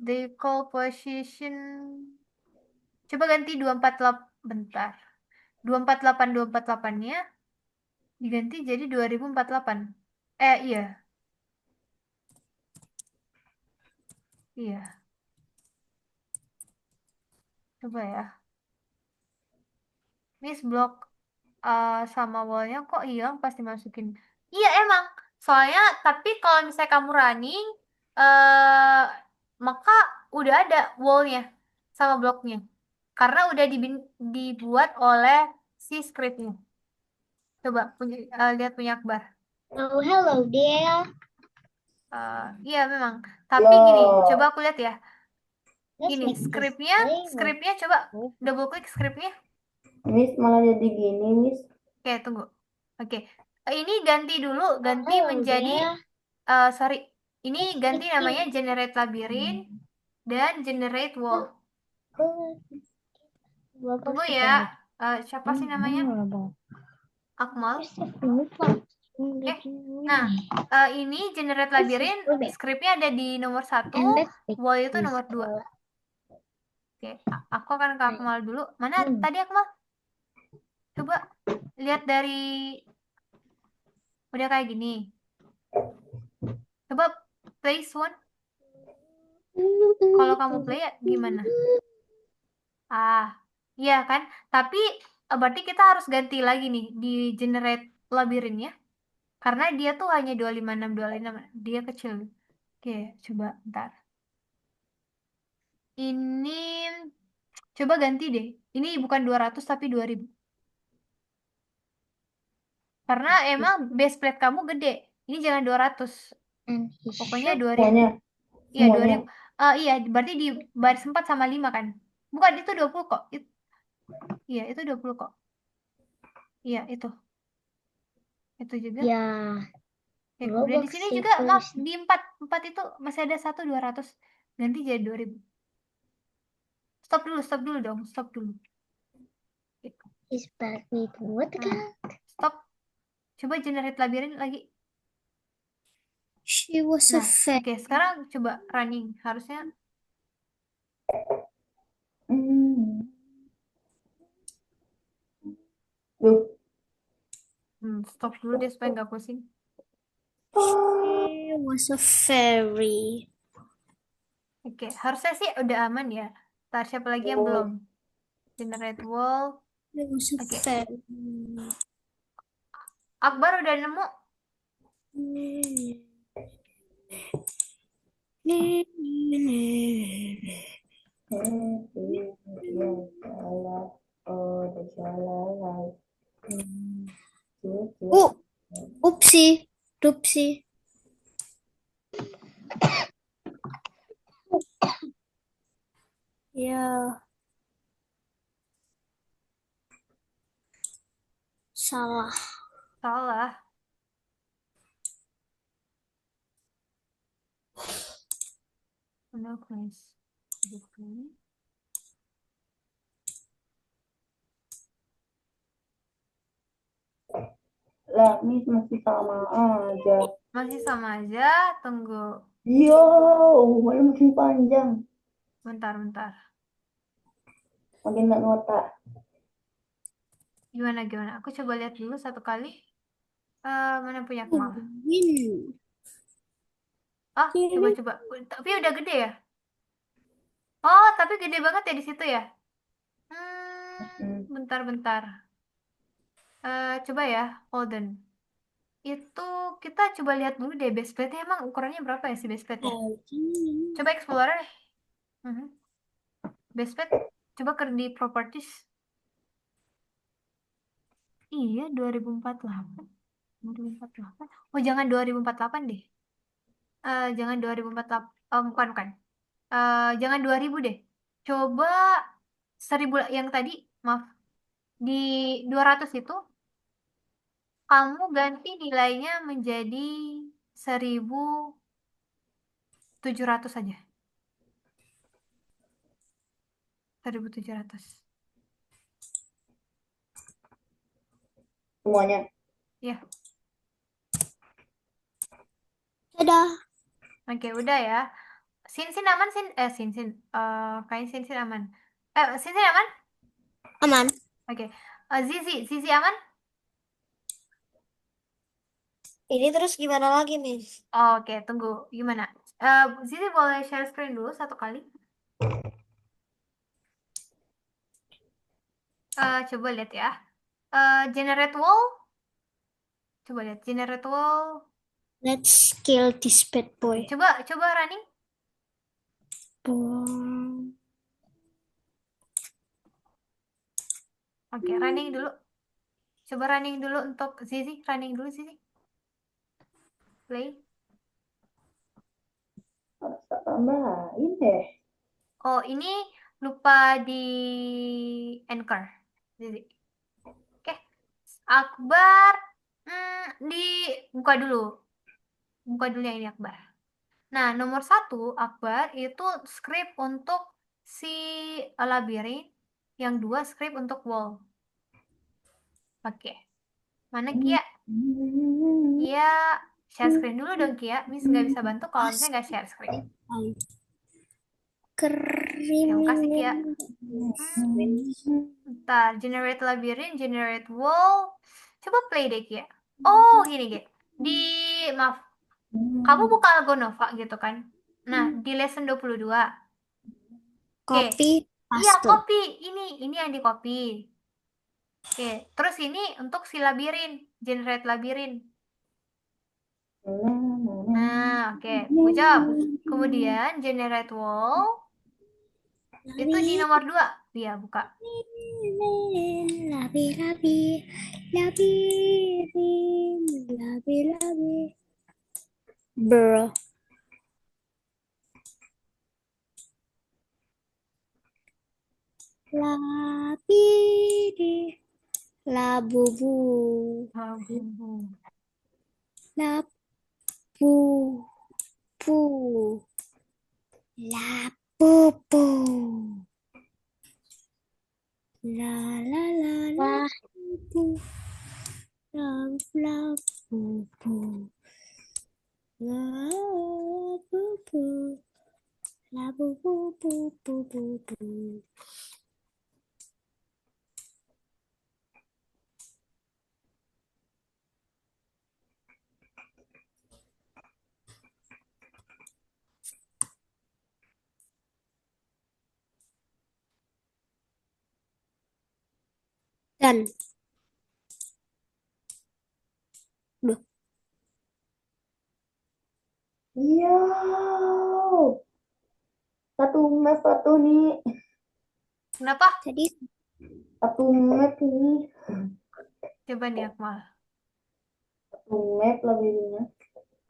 Decal position. Coba ganti 248 bentar. 248-248-nya diganti jadi 2048. Iya. Iya. Coba ya. Miss block sama wallnya kok hilang pas dimasukin. Iya emang. Soalnya tapi kalau misalnya kamu running eh maka udah ada wallnya sama blocknya. Karena udah dibuat oleh si scriptnya. Coba lihat punya Akbar.
Oh, hello there.
Iya memang. Tapi gini, coba
loh.
aku lihat ya.
Let's
Gini,
make this
skripnya,
flavor.
skripnya coba double klik skripnya.
Miss malah jadi gini, Miss.
Oke, tunggu. Oke, ini ganti dulu, ganti
Hello
menjadi,
there.
sorry, ini ganti
Let's
namanya
make
generate labirin dan generate wall. Tunggu ya, siapa sih namanya? Akmal. Oke, nah ini generate labirin, skripnya ada di nomor 1,
And let's make
wall itu
this
nomor 2.
color.
Oke, aku akan ke Akmal dulu. Mana tadi Akmal? Coba lihat dari udah kayak gini. Coba place one. Kalau kamu play ya gimana? Iya kan? Tapi berarti kita harus ganti lagi nih di generate labirinnya. Karena dia tuh hanya 256. Dia kecil. Oke, coba ntar. Ini coba ganti deh. Ini bukan 200 tapi 2000. Karena emang base plate kamu gede. Ini jangan 200.
And he
Pokoknya
shook
2000.
Semuanya.
Iya,
Semuanya.
2000. Iya, berarti di baris 4 sama 5 kan? Bukan, itu 20 kok. Iya, itu 20 kok. Iya, itu. Itu juga.
Yeah.
Oke, kemudian di
Roblox
sini juga, maaf,
Seekers
di 4 itu masih ada 1 200. Ganti jadi 2000. Stop dulu dong. Stop dulu. Oke.
is bad with what
Nah,
kind?
stop. Coba generate labirin lagi.
She was a
Nah,
fairy.
oke, sekarang coba running. Harusnya
Hmm. Duh.
stop dulu deh supaya nggak pusing.
She was a fairy.
Oke, harusnya sih udah aman ya. Ntar siapa lagi yang belum? Generate wall.
She was a
Oke,
fairy.
Akbar udah nemu?
Oopsie, doopsie. Ya, Salah.
Salah. No quiz.
Lah, ini masih sama aja.
Masih sama aja. Tunggu.
Yo, mana makin panjang.
Bentar.
Makin nggak ngotak.
Gimana? Aku coba lihat dulu satu kali. Mana punya Akmal?
Win.
Oh, coba. Tapi udah gede ya? Oh, tapi gede banget ya di situ ya?
Hmm.
Bentar. Coba ya, Holden. Itu kita coba lihat dulu deh base plate-nya emang ukurannya berapa ya si base plate-nya? Coba Explorer deh. Base plate. Coba ke di properties. Iya, 2048. 2048. Oh, jangan 2048 deh. Jangan 2048. Oh, bukan. Jangan 2000 deh. Coba 1000 yang tadi, maaf. Di 200 itu kamu ganti nilainya menjadi 1700 saja. 1700.
Semuanya.
Ya,
Dadah.
oke, udah ya. Sin aman, Sin. Kayaknya Sin aman. Sin aman?
Aman.
Oke. Zizi aman?
Ini terus gimana lagi, Miss?
Oke, tunggu. Gimana? Zizi boleh share screen dulu satu kali? Coba lihat ya. Generate wall. Coba lihat generate wall.
Let's kill this bad boy.
Coba running.
Boom.
Oke, running dulu. Coba running dulu untuk Zizi. Running dulu Zizi. Play.
Harus tak tambahin deh.
Oh, ini lupa di anchor. Zizi. Oke. Akbar. Di buka dulu. Buka dulu yang ini Akbar. Nah, nomor 1 Akbar itu script untuk si labirin. Yang 2 script untuk wall. Oke. Mana Kia? Kia share screen dulu dong Kia. Miss nggak bisa bantu kalau misalnya nggak share screen. Terima kasih Kia. Ntar generate labirin, generate wall. Coba play deh Kia. Oh gini Kia. Maaf. Kamu buka Algonova gitu kan? Nah, di lesson 22. Oke.
Copy,
Iya,
paste.
copy. Ini yang di copy. Oke, terus ini untuk si labirin, generate labirin. Nah, oke, good job. Kemudian generate wall itu di nomor 2. Iya, buka.
Labi, labi. Bro. Labi, labubu. Labu, pu. Labubu. La la la la. Bu. Labubu. Labubu. Labubu. Dan Duh,
Iya. Satu map satu nih.
Kenapa?
jadi
Satu map ini.
Coba nih Akmal.
Satu map labirinnya.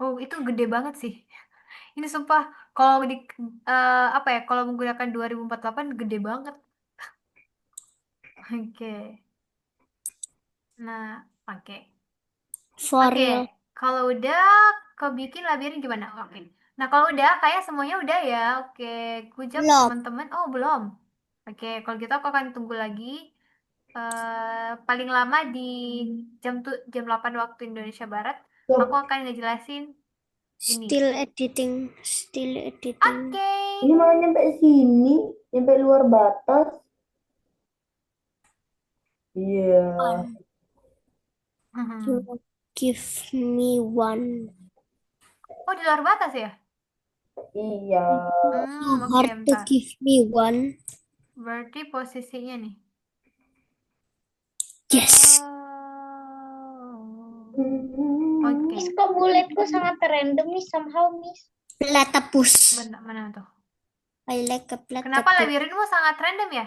Oh, itu gede banget sih. Ini sumpah kalau di apa ya? Kalau menggunakan 2048 gede banget. Oke. Nah, Oke.
For
Oke,
real.
kalau udah kau bikin labirin gimana? Oke. Nah, kalau udah kayak semuanya udah ya. Oke, good job
Belum.
teman-teman. Oh, belum. Oke, kalau gitu aku akan tunggu lagi. Paling lama di jam 8 waktu Indonesia Barat, aku
Tuh,
akan ngejelasin ini.
Still editing. Still editing.
Oke.
ini malah nyampe sini, nyampe luar batas. Iya.
You give me one.
Oh, di luar batas ya?
Iya.
So
Oke,
hard to
bentar.
give me one.
Berarti posisinya nih.
Yes.
Oke,
Miss, kok buletku sangat random nih somehow, Miss.
Platypus.
mana tuh?
I like a
Kenapa
platypus.
labirinmu sangat random ya?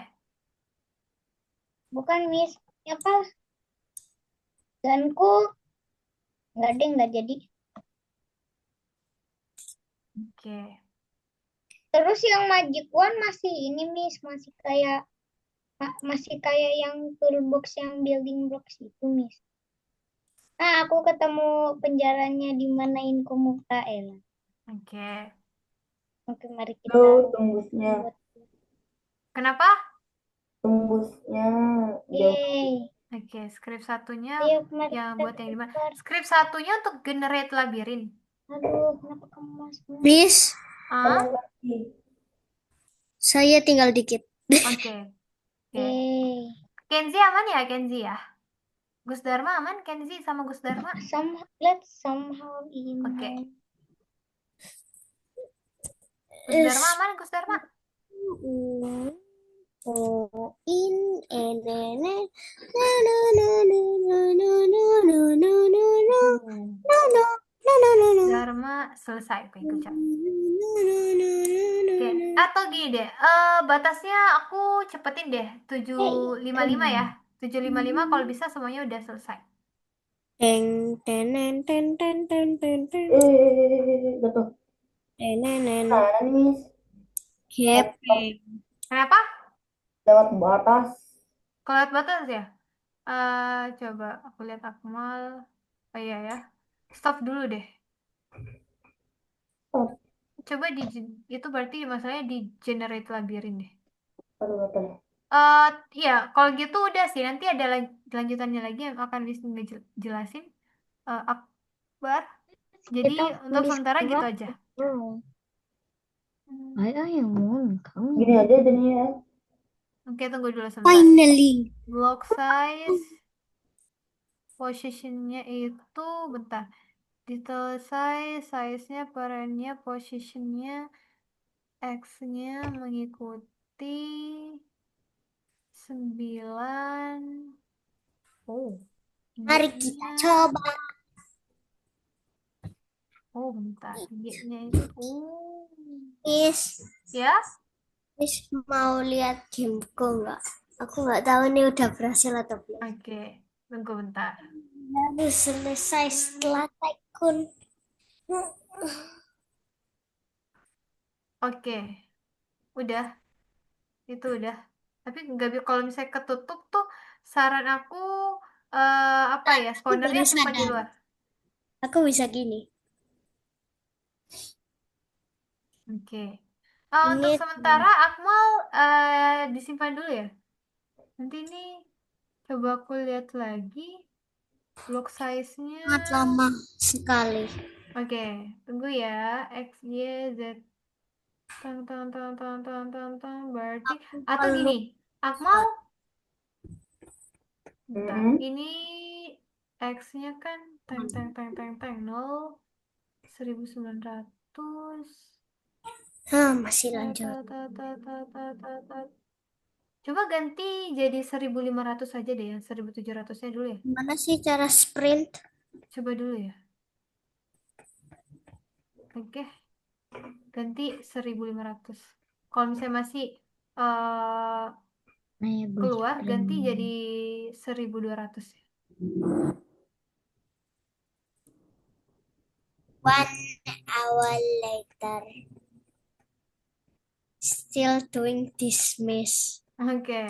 Bukan, Miss. Apa? Danku nggak deh, nggak jadi.
Oke.
Terus yang Magic One masih ini, Miss. Masih kayak yang toolbox yang building blocks itu, Miss. Nah, aku ketemu penjaranya di mana Inko Mukael.
Oke.
Oke, mari kita
Tuh, tembusnya.
buat.
Kenapa?
Tembusnya jauh.
Yeay.
Oke, script satunya
Ayo, mari
yang
kita
buat yang dimana?
keluar.
Script satunya untuk generate labirin.
Aduh, kenapa kamu masuk?
Miss,
Ah,
lagi.
saya tinggal dikit.
oke. Oke.
Yeay.
Kenzi aman ya, Kenzi ya? Gus Dharma aman, Kenzi sama Gus Dharma?
Let's somehow
Oke.
email.
Gus Dharma aman, Gus Dharma?
Oh, in and then no no no no no no no no no no no no no no no.
Dharma selesai. Oke, good job. Oke, atau gini deh, batasnya aku cepetin deh, 755 ya. 755 kalau bisa semuanya udah selesai.
Teng ten ten ten ten ten ten ten
Jatuh.
ten ten.
Mana nih, Miss?
Gepeng.
Kenapa?
Lewat batas.
Kalau lihat batas ya? Coba aku lihat Akmal. Oh iya ya. Stop dulu deh.
Oh,
Coba itu berarti masalahnya di generate labirin deh.
aduh, batas.
Iya, kalau gitu udah sih. Nanti ada lanjutannya lagi yang akan bisa ngejelasin. Akbar. Jadi
Kita
untuk
tulis
sementara gitu aja.
Ayo yang mau kamu.
Gini aja jadinya ya.
Oke, tunggu dulu sebentar.
Finally.
Block size, positionnya itu, bentar. Detail size, size-nya, perannya, positionnya, X-nya mengikuti 9. Oh,
Mari kita
Y-nya.
coba.
Oh, bentar. Y-nya itu.
Miss,
Ya?
Miss mau lihat gameku nggak? Aku nggak tahu ini udah berhasil atau belum.
Oke, tunggu bentar.
Baru selesai setelah tycoon.
Oke, udah. Itu udah. Tapi nggak kalau misalnya ketutup tuh, saran aku apa ya?
Aku
Spawnernya
baru
simpan di
sadar.
luar.
Aku bisa gini.
Oke. Untuk
Ini
sementara Akmal disimpan dulu ya. Nanti ini coba aku lihat lagi block size-nya.
sangat lama sekali.
Oke, tunggu ya. X, Y, Z. Tang, tang, tang, tang, tang, tang, tang. Berarti atau
Perlu
gini, Akmal, bentar.
Mm-mm.
Ini X-nya kan tang tang tang tang tang 0 1900.
masih
Ta, ta,
lanjut.
ta, ta, ta, ta, ta, ta. Coba ganti jadi 1500 aja deh, yang 1700-nya dulu ya.
Gimana sih cara sprint?
Coba dulu ya. Oke, ganti 1500. Kalau misalnya masih eh, keluar, ganti jadi 1200 ya.
1 hour later. Still doing this, Miss.
Oke,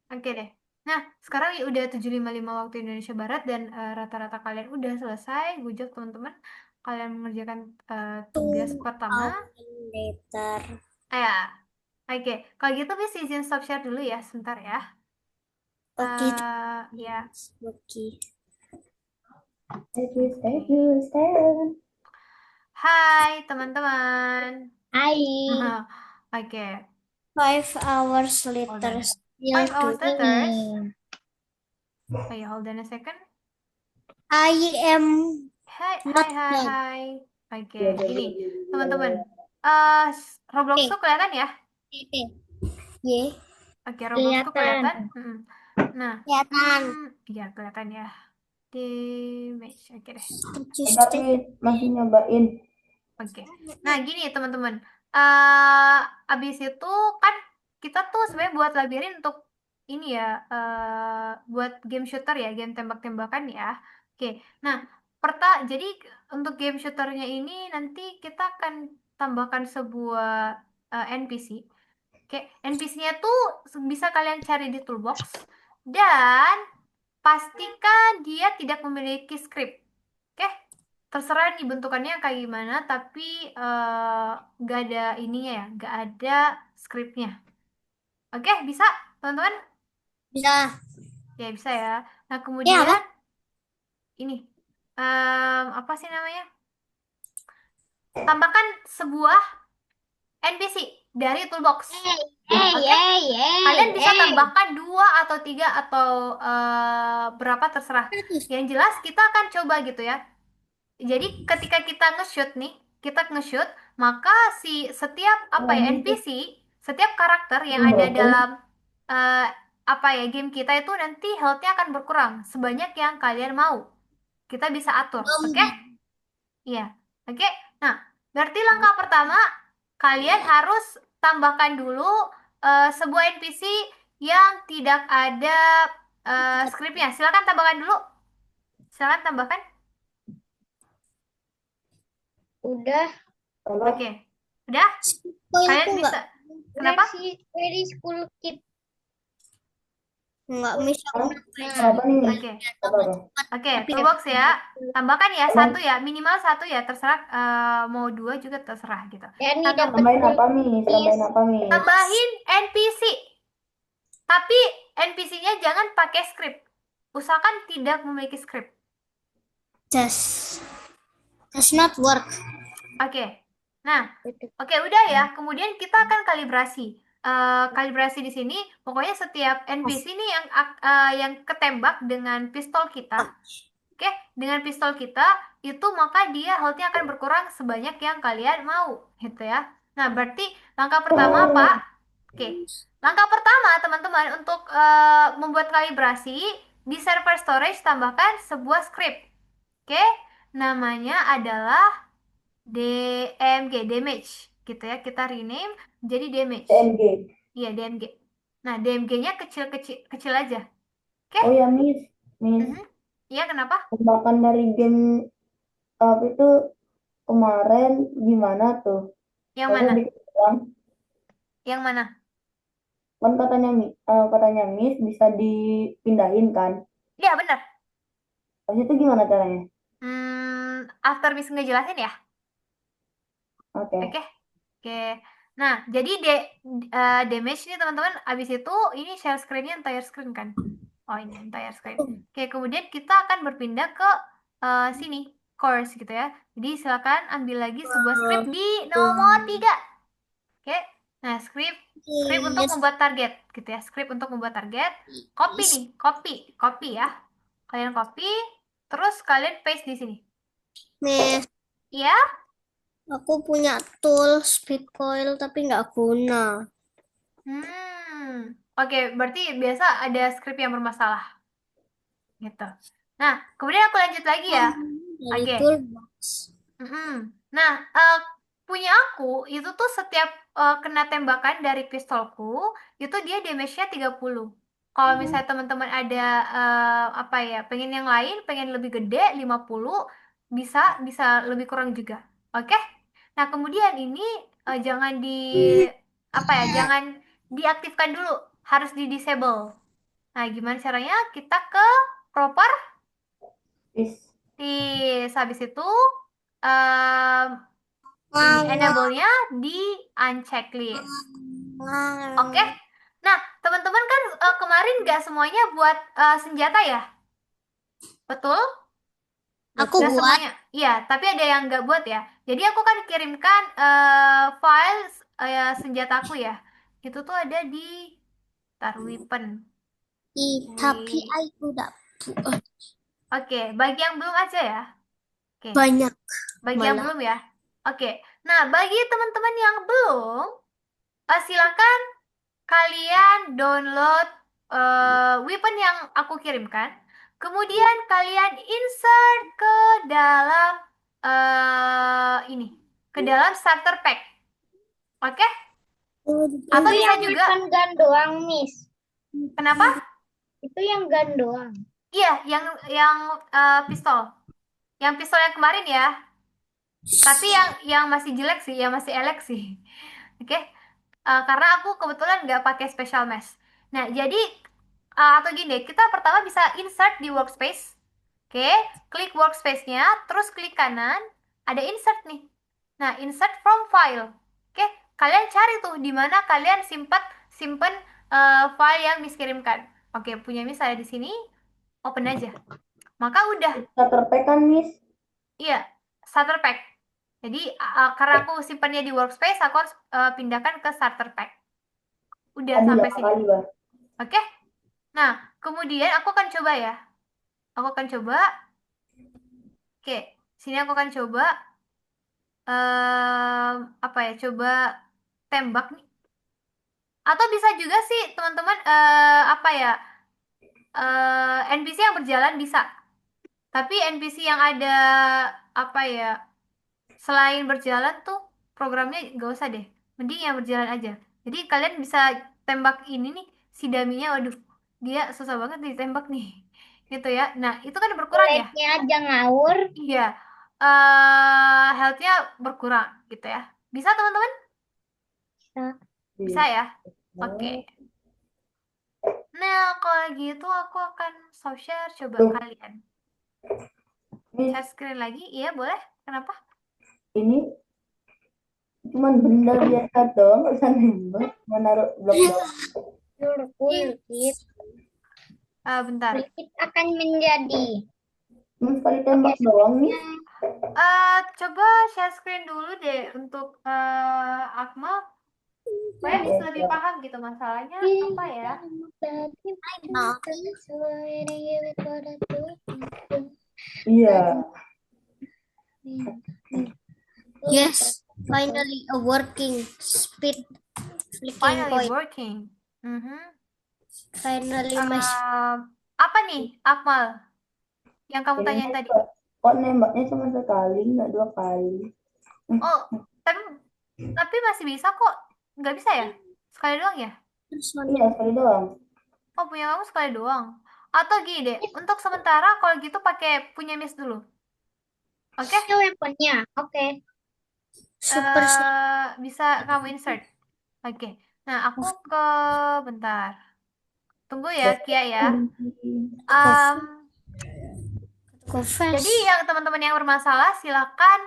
oke deh. Nah, sekarang ya udah 7.55 waktu Indonesia Barat dan rata-rata kalian udah selesai. Good job teman-teman. Kalian mengerjakan tugas
2
pertama.
hours later.
Ya, oke. Kalau gitu Miss izin stop share dulu ya, sebentar ya.
Oke,
Ya,
oke.
Thank you, Stan.
hai teman-teman.
Hai.
Oke,
5 hours
hold
later,
on.
still
5 hours later.
doing.
Oh ya, hold on a second.
I am
Hai,
not
hai,
done.
hai. Oke,
Ya,
gini,
ya.
teman-teman. Robloxku kelihatan ya?
Oke. Y,
Oke, Robloxku kelihatan.
Kelihatan.
Nah,
kelihatan.
iya kelihatan ya. Di match, oke deh.
Tapi masih nyobain.
Oke. Nah, gini teman-teman. Abis itu kan kita tuh sebenarnya buat labirin untuk ini ya, buat game shooter ya, game tembak-tembakan ya. Oke. Nah, jadi untuk game shooternya ini nanti kita akan tambahkan sebuah NPC. Oke, NPC-nya tuh bisa kalian cari di toolbox dan pastikan dia tidak memiliki script. Oke, terserah nih bentukannya kayak gimana, tapi nggak ada ininya ya, nggak ada scriptnya. Oke, bisa teman-teman?
Bisa.
Ya bisa ya. Nah
Ya, apa?
kemudian ini apa sih namanya? Tambahkan sebuah NPC dari toolbox. Oke, kalian bisa tambahkan 2 atau 3 atau berapa terserah. Yang jelas kita akan coba gitu ya. Jadi ketika kita nge-shoot nih, kita nge-shoot, maka setiap apa ya NPC, setiap karakter yang ada
Berapa?
dalam eh, apa ya game kita itu nanti health-nya akan berkurang sebanyak yang kalian mau. Kita bisa atur, oke? Iya. Oke. Nah, berarti langkah pertama kalian harus tambahkan dulu sebuah NPC yang tidak ada skripnya. Silakan tambahkan dulu. Silakan tambahkan.
Udah.
Apa?
Oke. Udah?
Koilku
Kalian
nggak
bisa. Kenapa?
Very school kid.
nggak bisa
Hah?
kenapa
Apa nih?
Oke.
Apa?
Oke, toolbox ya. Tambahkan ya satu ya, minimal satu ya, terserah mau 2 juga terserah gitu.
Ya
Nah,
nih dapat
Tambahin apa, Miss? Tambahin apa, Miss?
tambahin NPC. Tapi NPC-nya jangan pakai script. Usahakan tidak memiliki script.
does not work.
Oke. Nah, oke udah ya. Kemudian kita akan kalibrasi. Kalibrasi di sini pokoknya setiap NPC ini yang ketembak dengan pistol kita. Oke, dengan pistol kita itu maka dia health-nya akan berkurang sebanyak yang kalian mau, gitu ya. Nah, berarti langkah pertama apa? Oke. Langkah pertama, teman-teman, untuk membuat kalibrasi di server storage tambahkan sebuah script. Oke, namanya adalah DMG, damage, gitu ya. Kita rename jadi damage.
TMG.
Iya, DMG. Nah, DMG-nya kecil-kecil kecil aja. Oke?
Oh ya, Miss. Miss.
Mhm. Iya, kenapa?
Tembakan dari game apa itu kemarin gimana tuh?
Yang
Masa
mana?
bikin ulang?
Yang mana?
Kan katanya Miss bisa dipindahin kan?
Iya, benar.
Terus itu gimana caranya?
After bisa ngejelasin ya?
Oke.
Oke. Oke. Nah, jadi damage nih teman-teman, abis itu ini share screen-nya entire screen kan? Oh, ini entire screen. Oke, kemudian kita akan berpindah ke sini, course gitu ya. Jadi silakan ambil lagi sebuah script di nomor 3. Oke. Nah, script untuk
Yes,
membuat target gitu ya. Script untuk membuat target. Copy nih, copy ya. Kalian copy, terus kalian paste di sini.
Miss.
Ya?
Aku punya tool speed coil tapi nggak guna.
Oke, berarti biasa ada script yang bermasalah gitu. Nah, kemudian aku lanjut lagi ya.
Dari
Oke.
toolbox.
Nah, punya aku itu tuh setiap kena tembakan dari pistolku itu dia damage-nya 30. Kalau misalnya teman-teman ada apa ya, pengen yang lain, pengen lebih gede 50, bisa bisa lebih kurang juga. Oke? Nah, kemudian ini jangan apa ya, jangan diaktifkan dulu, harus di disable. Nah, gimana caranya? Kita ke properties. Habis itu ini enable-nya di unchecklist. Oke. Nah, teman-teman kan kemarin nggak semuanya buat senjata ya? Betul?
Aku
Nggak
buat.
semuanya. Iya, tapi ada yang nggak buat ya. Jadi aku kan kirimkan file senjataku ya. Itu tuh ada di weapon.
Tapi aku udah
Oke, bagi yang belum aja ya. Oke,
banyak
bagi yang
malah.
belum ya. Oke. Nah, bagi teman-teman yang belum, silakan kalian download weapon yang aku kirimkan. Kemudian kalian insert ke dalam ke dalam starter pack. Oke? Atau
Itu
bisa
yang
juga,
weapon gun doang, Miss.
kenapa?
Itu yang gun doang.
Iya, yang pistol. Yang pistol yang kemarin ya. Tapi yang masih jelek sih, yang masih elek sih. Oke? Karena aku kebetulan nggak pakai special mesh. Nah, jadi atau gini deh, kita pertama bisa insert di workspace. Oke, klik workspace-nya, terus klik kanan, ada insert nih. Nah, insert from file. Oke, kalian cari tuh di mana kalian simpen file yang dikirimkan. Oke, punya Miss ada di sini, open aja. Maka udah,
Starter pack kan, Miss?
iya, starter pack. Jadi karena aku simpannya di workspace, aku harus pindahkan ke starter pack. Udah
Ada
sampai
8
sini.
kali, Bah.
Oke? Nah, kemudian aku akan coba ya. Aku akan coba. Oke, sini aku akan coba apa ya? Coba tembak nih. Atau bisa juga sih, teman-teman apa ya? NPC yang berjalan bisa. Tapi NPC yang ada apa ya? Selain berjalan tuh programnya nggak usah deh. Mending yang berjalan aja. Jadi kalian bisa tembak ini nih, si daminya, waduh, dia susah banget ditembak nih. Gitu ya. Nah, itu kan berkurang ya.
Kulitnya aja ngawur.
Iya. Health-nya berkurang gitu ya. Bisa teman-teman? Bisa ya? Oke. Nah, kalau gitu aku akan stop share. Coba
Tuh,
kalian
Miss,
share screen lagi. Iya, boleh. Kenapa?
ini cuman benda biasa doang, nggak bisa nembak. Menaruh blok doang.
Kulit.
Bentar.
Kulit akan menjadi.
Cuma sekali tembak doang, Miss.
Coba share screen dulu deh untuk Akmal. Supaya bisa lebih paham gitu masalahnya apa ya.
Iya.
Yes, finally a working speed flicking
Finally
point.
working.
Finally mesh.
Apa nih, Akmal? Yang kamu
Ini
tanyain tadi?
kok nembaknya cuma sekali, nggak 2 kali.
Oh, tapi masih bisa kok. Nggak bisa ya? Sekali doang ya?
Iya, sekali doang.
Oh, punya kamu sekali doang. Atau gini deh, untuk sementara kalau gitu pakai punya Miss dulu. Oke?
Itu weaponnya. Oke.
Super
Bisa kamu insert. Oke. Nah, aku ke bentar. Tunggu ya, Kia ya. Jadi
confess.
yang teman-teman yang bermasalah silakan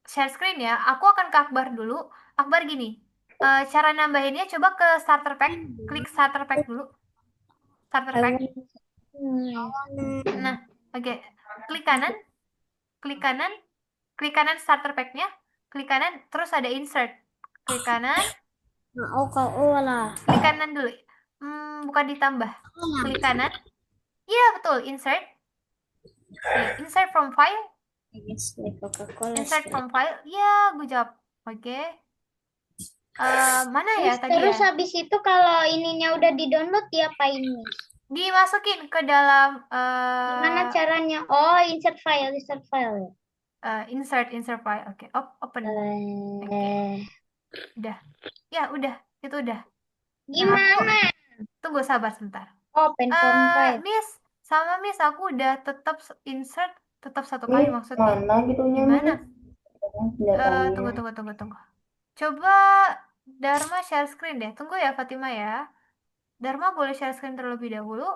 share screen ya. Aku akan ke Akbar dulu. Akbar gini. Cara nambahinnya coba ke starter pack. Klik starter pack dulu. Starter pack. Nah, oke. Klik kanan, klik kanan, klik kanan starter pack-nya, klik kanan, terus ada insert. Klik kanan,
Oh kau lah.
klik kanan dulu. Bukan ditambah. Klik kanan. Iya, betul, insert. Oke, insert from file.
Yes, like Coca-Cola.
Insert from file. Iya, gue jawab. Oke. Mana ya tadi
Terus
ya?
habis itu kalau ininya udah di-download diapain, Miss?
Dimasukin ke dalam
Gimana caranya? Oh, insert file ya.
insert file. Oke, open. Oke, udah. Ya, udah. Itu udah.
Gimana?
Tunggu sabar sebentar.
Open from file.
Miss, sama Miss, aku udah tetap insert tetap 1 kali
Miss,
maksudnya.
mana gitunya,
Gimana?
Miss? Senjatanya.
Tunggu. Coba Dharma share screen deh. Tunggu ya Fatima ya. Dharma boleh share screen terlebih dahulu.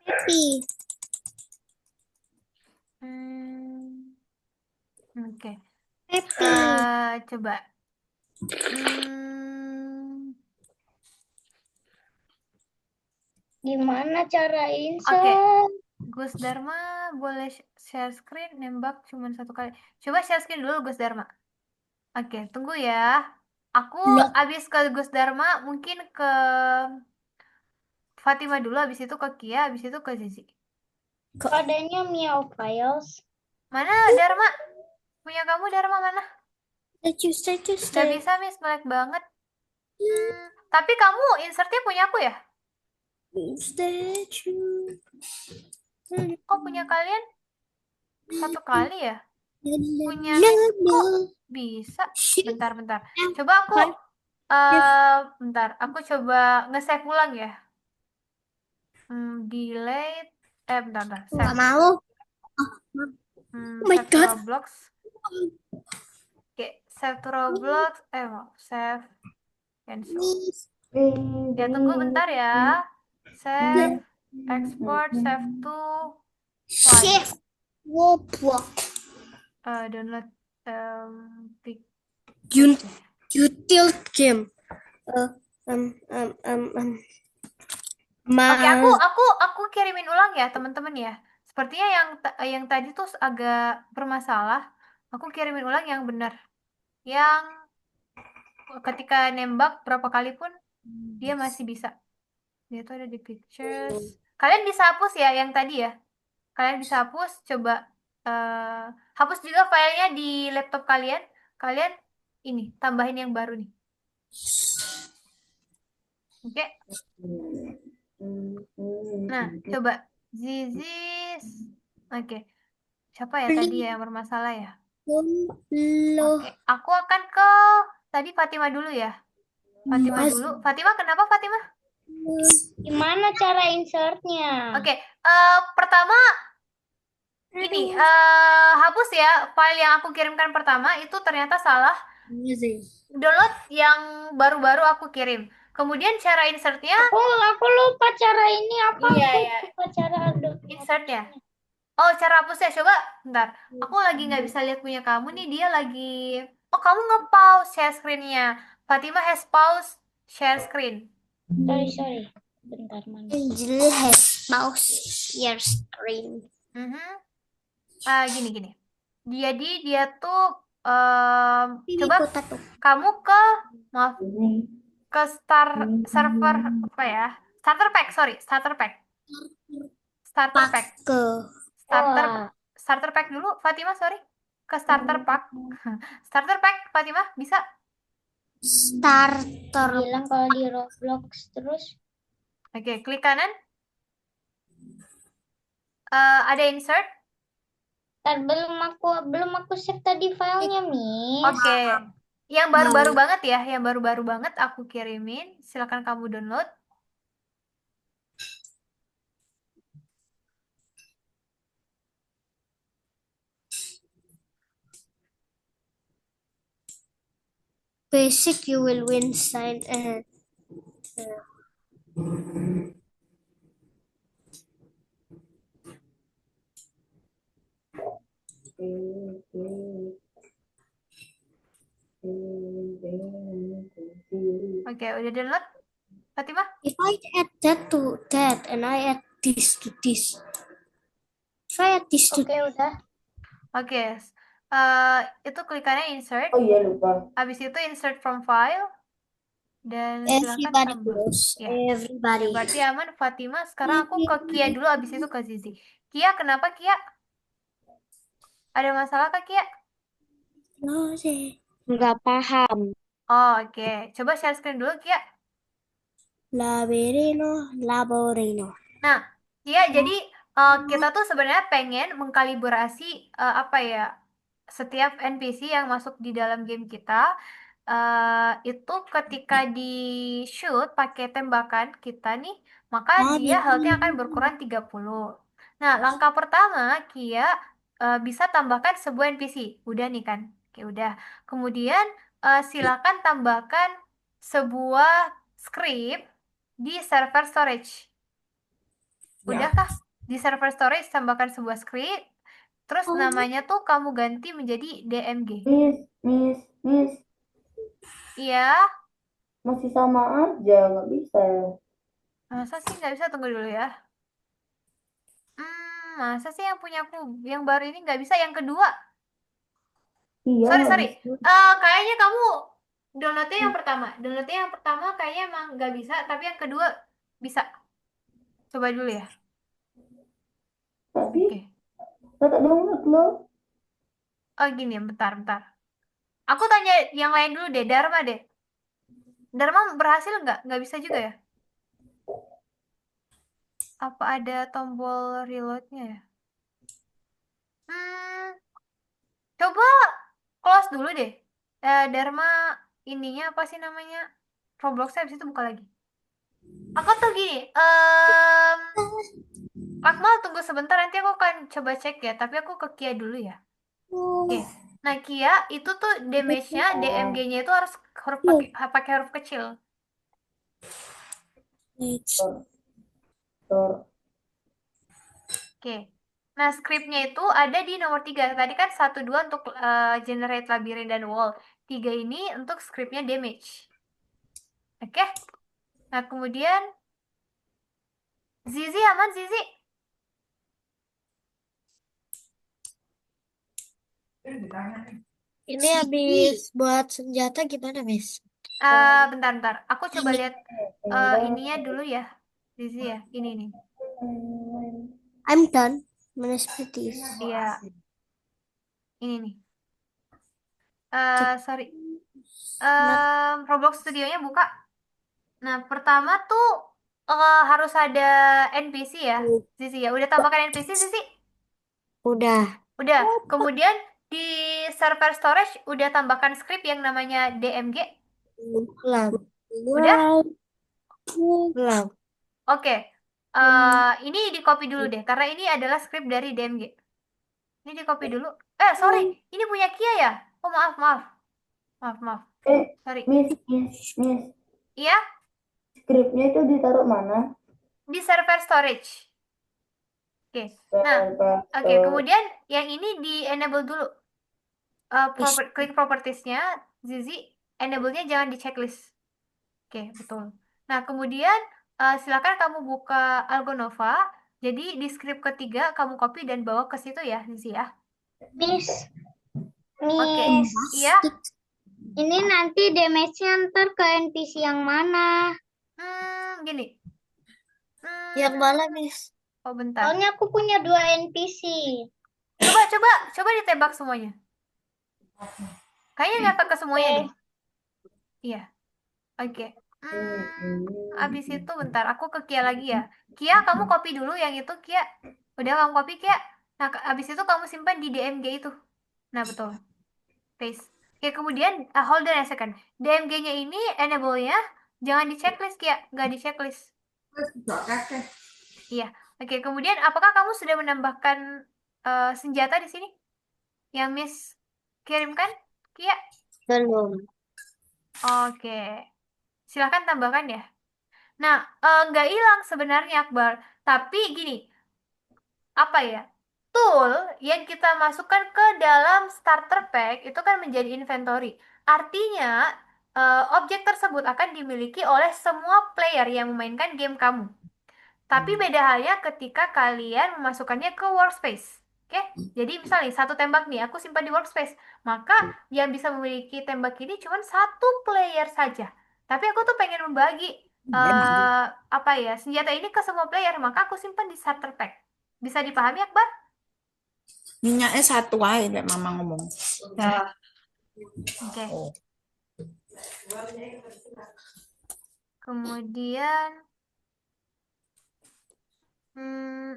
Happy.
Hmm, oke.
Happy.
Coba. Hmm,
Gimana cara
oke.
insert?
Gus Dharma boleh share screen, nembak cuma 1 kali. Coba share screen dulu Gus Dharma. Oke, tunggu ya. Aku
Lock.
abis ke Gus Dharma, mungkin ke Fatima dulu, abis itu ke Kia, abis itu ke Zizi.
Adanya Meow Files.
Mana Dharma? Punya kamu Dharma mana? Gak bisa, Miss. Melek banget. Tapi kamu insertnya punya aku ya?
Statue.
Kok punya kalian 1 kali ya? Punya
No,
Miss
no.
kok bisa? Bentar. Coba aku, bentar. Aku coba nge-save ulang ya. Delete. Bentar.
Nggak
Save.
mau. Oh my
Save to
God.
Roblox. Oke, save to Roblox. Save. Cancel. Ya, tunggu bentar ya. Save. Export. Save to file.
Shift. Woblock.
Download. Pic-
Util game.
Oke, aku kirimin ulang ya, teman-teman ya. Sepertinya yang tadi tuh agak bermasalah. Aku kirimin ulang yang benar. Yang ketika nembak berapa kali pun dia masih bisa. Dia tuh ada di pictures. Kalian bisa hapus ya yang tadi ya. Kalian bisa hapus, coba hapus juga filenya di laptop kalian. Kalian ini tambahin yang baru nih. Oke. Nah, coba Zizis. Oke. Siapa ya tadi ya yang bermasalah ya? Oke, aku akan ke tadi Fatima dulu ya. Fatima dulu. Fatima, kenapa Fatima?
Gimana cara insertnya?
Oke, pertama ini hapus ya file yang aku kirimkan pertama itu ternyata salah. Download yang baru-baru aku kirim. Kemudian cara insertnya,
Aku lupa cara ini apa?
Iya,
Aku
ya.
lupa cara
Insertnya. Oh, cara hapusnya coba. Bentar. Aku lagi nggak bisa lihat punya kamu nih. Dia lagi. Oh, kamu nge-pause share screen-nya. Fatima has pause share screen.
Sorry. Bentar mana?
Angel has mouse your screen.
Gini. Jadi dia tuh
Ini
coba
kota tuh.
kamu maaf, ke server apa ya? Starter pack, sorry, starter pack. Starter pack.
Ke
Starter pack dulu, Fatima, sorry. Ke starter pack. Starter pack, Fatima, bisa?
starter.
Bilang kalau di Roblox terus.
Oke, klik kanan. Ada insert.
Belum aku save tadi filenya, Miss.
Oke. Yang baru-baru banget ya, yang baru-baru banget aku kirimin. Silakan kamu download.
Basic you will win sign and
Oke, udah download, Fatima?
if I add that to that and I add this to this. If I add this to
Oke, udah.
Oke. Itu klikannya insert.
Oh iya lupa.
Habis itu insert from file. Dan silakan
everybody
tambah.
goes.
Ya.
Everybody.
Ya, berarti aman Fatima. Sekarang aku ke Kia dulu, habis itu ke Zizi. Kia, kenapa Kia? Ada masalah Kak Kia?
No sih.
Nggak paham.
Oh, oke. Coba share screen dulu Kia.
Laborino.
Nah, Kia, jadi kita tuh sebenarnya pengen mengkalibrasi apa ya, setiap NPC yang masuk di dalam game kita itu ketika di shoot pakai tembakan kita nih, maka dia health-nya akan berkurang 30. Nah, langkah pertama Kia bisa tambahkan sebuah NPC. Udah nih kan? Oke, udah. Kemudian silakan tambahkan sebuah script di server storage. Udahkah? Di server storage tambahkan sebuah script, terus namanya tuh kamu ganti menjadi DMG.
Miss,
Iya,
masih sama aja, nggak bisa ya.
masa sih nggak bisa? Tunggu dulu ya. Masa sih yang punya aku yang baru ini nggak bisa? Yang kedua,
Iya,
sorry
nggak
sorry.
bisa.
Kayaknya kamu downloadnya yang pertama. Downloadnya yang pertama kayaknya emang nggak bisa, tapi yang kedua bisa. Coba dulu ya.
Tapi,
Oke.
saya tak download loh.
Oh gini, bentar bentar. Aku tanya yang lain dulu deh, Dharma deh. Dharma berhasil nggak? Nggak bisa juga ya? Apa ada tombol reloadnya ya? Hmm, coba close dulu deh. Dharma ininya apa sih namanya? Robloxnya habis itu buka lagi. Aku tuh gini, Akmal tunggu sebentar nanti aku akan coba cek ya, tapi aku ke Kia dulu ya. Oke. Nah, Kia itu tuh damage-nya, DMG-nya itu harus huruf pakai huruf kecil.
Tor, tor.
Oke. Nah, scriptnya itu ada di nomor 3. Tadi kan 1, 2 untuk generate labirin dan wall. 3 ini untuk scriptnya damage. Oke. Nah, kemudian Zizi aman, Zizi?
Ini habis buat senjata gimana, Miss?
Bentar. Aku coba lihat ininya dulu ya. Zizi ya. Ini nih.
I'm done. Mana seperti itu?
Iya, ini nih. Sorry. Roblox Studionya buka. Nah, pertama tuh harus ada NPC ya, Zizi ya. Udah tambahkan NPC, Zizi?
Udah.
Udah. Kemudian di server storage udah tambahkan script yang namanya DMG.
Belum.
Udah?
Belum.
Oke. Ini di copy dulu deh, karena ini adalah script dari DMG. Ini di copy dulu. Sorry, ini punya Kia ya? Oh maaf, maaf, maaf, maaf. Sorry.
Miss.
Iya,
Skripnya itu ditaruh mana?
di server storage. Oke. Nah, oke. Kemudian yang ini di enable dulu. Klik propertiesnya, Zizi, enable-nya jangan di checklist. Oke, betul. Nah, kemudian silakan kamu buka Algonova. Jadi di script ketiga kamu copy dan bawa ke situ ya, Zizi ya.
Miss,
Oke.
Miss,
Iya.
ini nanti damage-nya ntar ke NPC yang mana?
Gini.
Yang mana, Miss?
Oh, bentar.
Soalnya aku punya 2 NPC.
Coba ditembak semuanya. Kayaknya ngefek ke semuanya deh. Iya. Oke. Abis itu bentar, aku ke Kia lagi ya. Kia, kamu copy dulu yang itu, Kia. Udah kamu copy, Kia. Nah, abis itu kamu simpan di DMG itu. Nah, betul. Paste. Oke, kemudian, hold on a second. DMG-nya ini, enable-nya, jangan di checklist, Kia. Nggak di checklist. Iya. Oke, kemudian, apakah kamu sudah menambahkan senjata di sini? Yang Miss kirimkan, Kia?
Belum.
Oke. Silahkan tambahkan ya. Nah, nggak hilang sebenarnya Akbar. Tapi gini, apa ya? Tool yang kita masukkan ke dalam starter pack itu kan menjadi inventory. Artinya, objek tersebut akan dimiliki oleh semua player yang memainkan game kamu. Tapi beda halnya ketika kalian memasukkannya ke workspace. Oke? Jadi misalnya satu tembak nih, aku simpan di workspace. Maka yang bisa memiliki tembak ini cuma satu player saja. Tapi aku tuh pengen membagi apa ya senjata ini ke semua player, maka aku simpan di starter pack. Bisa dipahami, Akbar?
Minyaknya satu aja, Lek Mama ngomong.
Oke. Kemudian,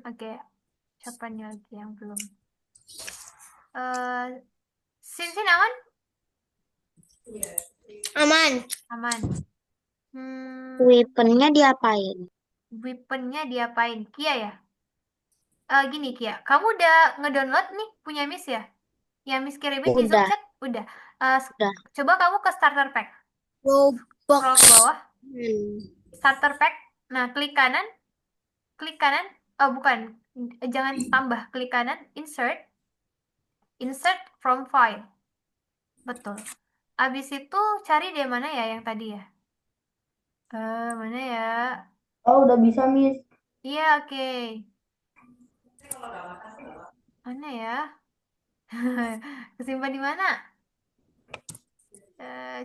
oke. Siapa nih lagi yang belum? Sin aman?
Aman.
Aman.
Weaponnya diapain?
Weaponnya diapain? Kia ya? Gini Kia, kamu udah ngedownload nih punya Miss ya? Yang Miss kirimin di Zoom
Udah.
chat? Udah.
Udah.
Coba kamu ke starter pack.
Roblox.
Scroll ke bawah.
Hmm.
Starter pack. Nah, klik kanan. Klik kanan. Oh, bukan. Jangan tambah. Klik kanan. Insert. Insert from file. Betul. Abis itu cari deh mana ya yang tadi ya. Mana ya?
Oh, udah bisa, Miss.
Iya, oke. Mana ya? Kesimpan di mana?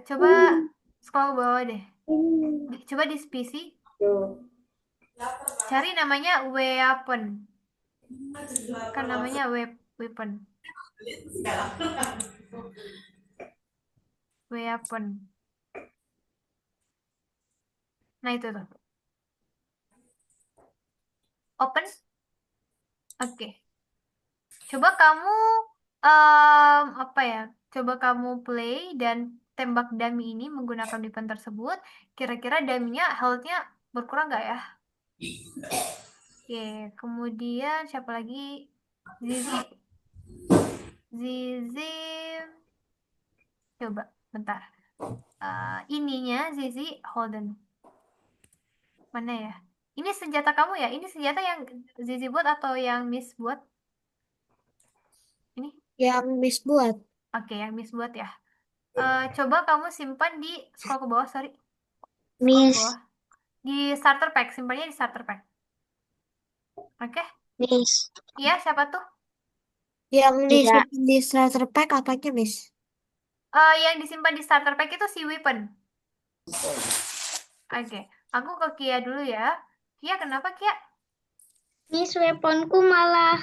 Coba scroll ke bawah deh. Coba di PC.
Tuh.
Cari namanya weapon. Kan namanya weapon. Weapon. Nah, itu tuh. Open. Oke. Coba kamu apa ya? Coba kamu play dan tembak dummy ini menggunakan weapon tersebut. Kira-kira dummy-nya health-nya berkurang nggak ya? Oke. Kemudian siapa lagi? Zizi. Zizi. Coba, bentar. Ininya Zizi Holden. Mana ya? Ini senjata kamu ya? Ini senjata yang Zizi buat atau yang Miss buat? Ini?
Yang Miss buat.
Oke, yang Miss buat ya. Coba kamu simpan di scroll ke bawah, sorry. Scroll ke
Miss.
bawah. Di starter pack, simpannya di starter pack. Oke?
Miss.
Iya, siapa tuh?
Yang
Iya.
disimpan di starter pack apanya, Miss?
Yang disimpan di starter pack itu si weapon. Oke, aku ke Kia dulu ya. Kia, kenapa Kia?
Miss, weaponku malah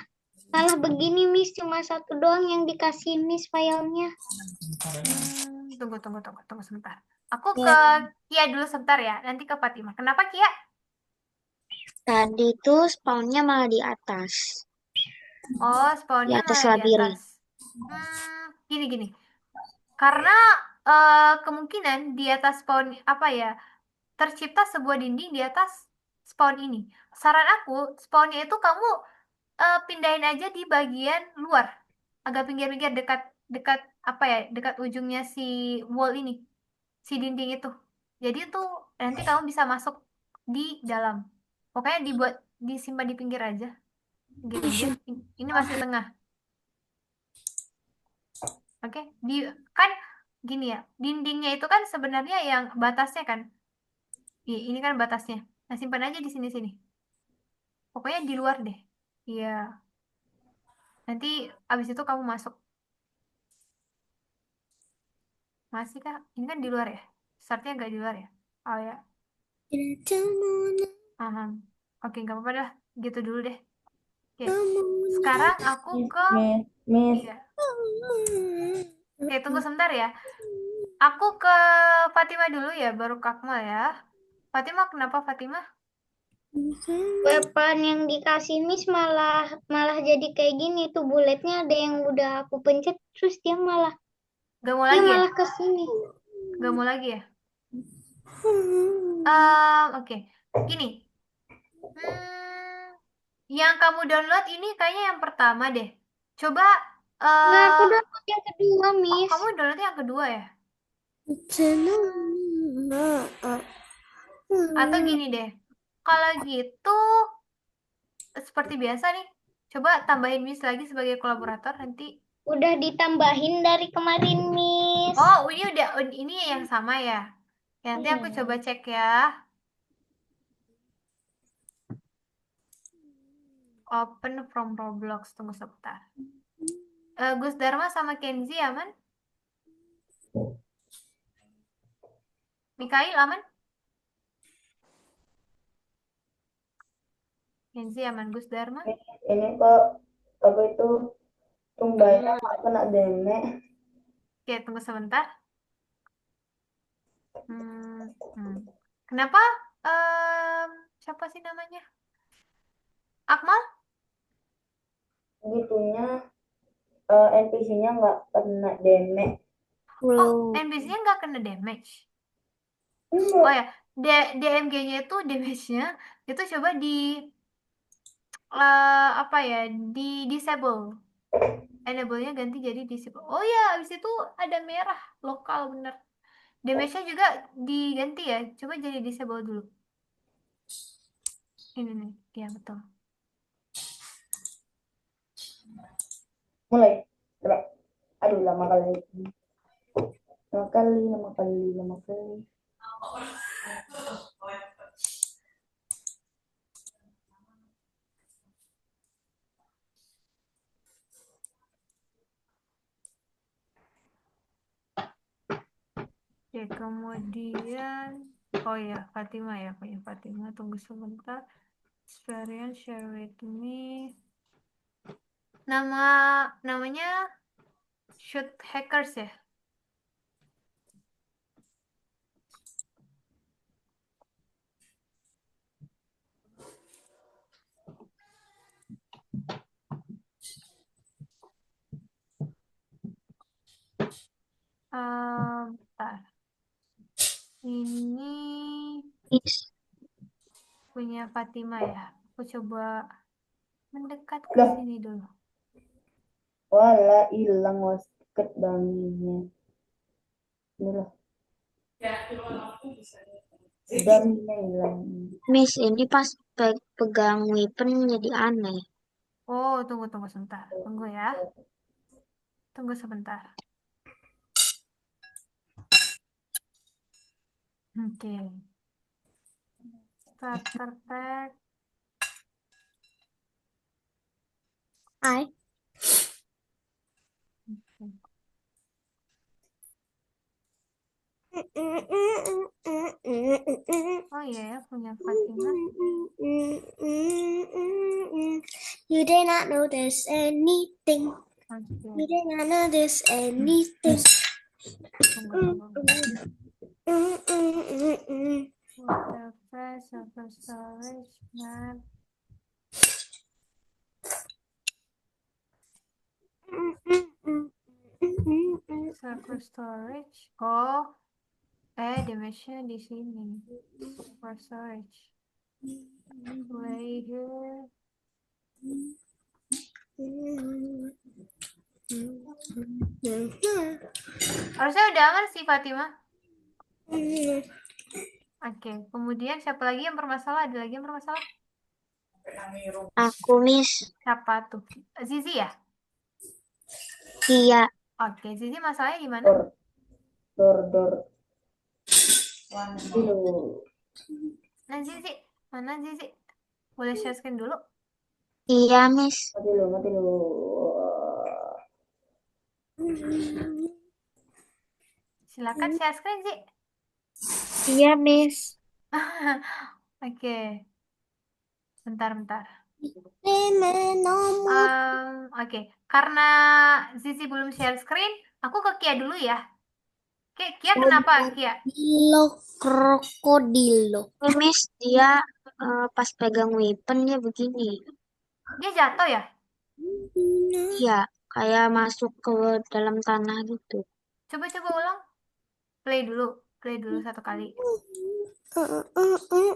begini, Miss. Cuma satu doang yang dikasih Miss filenya.
Tunggu sebentar. Aku ke
Ya.
Kia dulu sebentar ya, nanti ke Fatima. Kenapa Kia?
Tadi tuh spawnnya malah di atas.
Oh,
Di
spawnnya
atas
malah di
labirin.
atas. Gini. Karena kemungkinan di atas spawn apa ya, tercipta sebuah dinding di atas spawn ini. Saran aku, spawnnya itu kamu pindahin aja di bagian luar, agak pinggir-pinggir dekat dekat apa ya, dekat ujungnya si wall ini, si dinding itu. Jadi itu nanti kamu bisa masuk di dalam. Pokoknya disimpan di pinggir aja, pinggir-pinggir. Ini masih tengah. Oke, kan gini ya, dindingnya itu kan sebenarnya yang batasnya kan. Ini kan batasnya. Nah, simpan aja di sini-sini. Pokoknya di luar deh. Iya, nanti abis itu kamu masuk. Masih kah? Ini kan di luar ya? Startnya nggak di luar ya? Oh ya. Aha. Oke, nggak apa-apa dah. Gitu dulu deh. Oke. Sekarang aku ke...
Miss.
Iya. Oke, tunggu sebentar ya. Aku ke Fatima dulu ya, baru ke Akmal ya. Fatima, kenapa Fatima?
Weapon yang dikasih Miss malah jadi kayak gini tuh, buletnya ada yang udah aku pencet terus dia malah
Gak mau lagi ya?
ke sini.
Gak mau lagi ya? Oke. Gini. Yang kamu download ini kayaknya yang pertama deh. Coba,
Nah, aku
eh
download yang kedua, Miss.
kamu downloadnya yang kedua ya? Atau gini deh. Kalau gitu, seperti biasa nih. Coba tambahin Miss lagi sebagai kolaborator nanti.
Udah ditambahin dari kemarin, Miss.
Oh, ini yang sama ya. Ya, nanti aku coba cek ya. Open from Roblox. Tunggu sebentar. Gus Dharma sama Kenzi aman? Mikail aman? Kenzi aman, Gus Dharma?
Ini kok apa itu tumbalnya nggak kena deme.
Oke, tunggu sebentar. Kenapa? Siapa sih namanya? Akmal?
Gitunya NPC-nya nggak kena deme.
Oh, NPC-nya nggak kena damage. Oh ya, DMG-nya itu damage-nya itu coba di apa ya, di disable. Enable-nya ganti jadi disable. Oh ya, habis itu ada merah lokal bener. Damage-nya juga diganti ya. Coba jadi disable dulu. Ini nih, ya betul.
Mulai. Coba. Aduh, lama kali. Lama kali, lama kali, lama kali.
Oke, kemudian oh ya, Fatima ya, punya Fatima. Tunggu sebentar. Experience share with me. Namanya Shoot Hackers ya. Bentar. Ini
Miss,
punya Fatima ya. Aku coba mendekat ke
Udah.
sini dulu.
Wala hilang wasket banginya. Inilah. Daminya hilang.
Miss, ini pas pegang weapon jadi aneh.
Oh, tunggu sebentar. Tunggu ya. Tunggu sebentar. Oke. Starter pack.
Hai.
Oh iya ya, punya Fatima.
You did not notice anything.
Oke.
You did not notice anything.
Tunggu. Water flash, server storage, map. Server storage. Oh, damage-nya di sini. Server storage. Play here. Harusnya udah aman sih Fatima. Oke, kemudian siapa lagi yang bermasalah? Ada lagi yang bermasalah?
Aku, Miss.
Siapa tuh? Zizi ya?
Iya.
Oke, Zizi masalahnya gimana?
Dor. Dulu.
Nah, Zizi. Mana Zizi? Boleh share screen dulu?
Iya, Miss.
Mati dulu.
Silakan share screen, Zi.
Iya, Miss.
Oke, bentar.
Nomor.
Oke, karena Zizi belum share screen, aku ke Kia dulu ya. Kia kenapa, Kia?
Krokodilo. Miss, dia pas pegang weapon dia begini.
Dia jatuh ya?
Iya, kayak masuk ke dalam tanah gitu.
Coba ulang. Play dulu satu kali.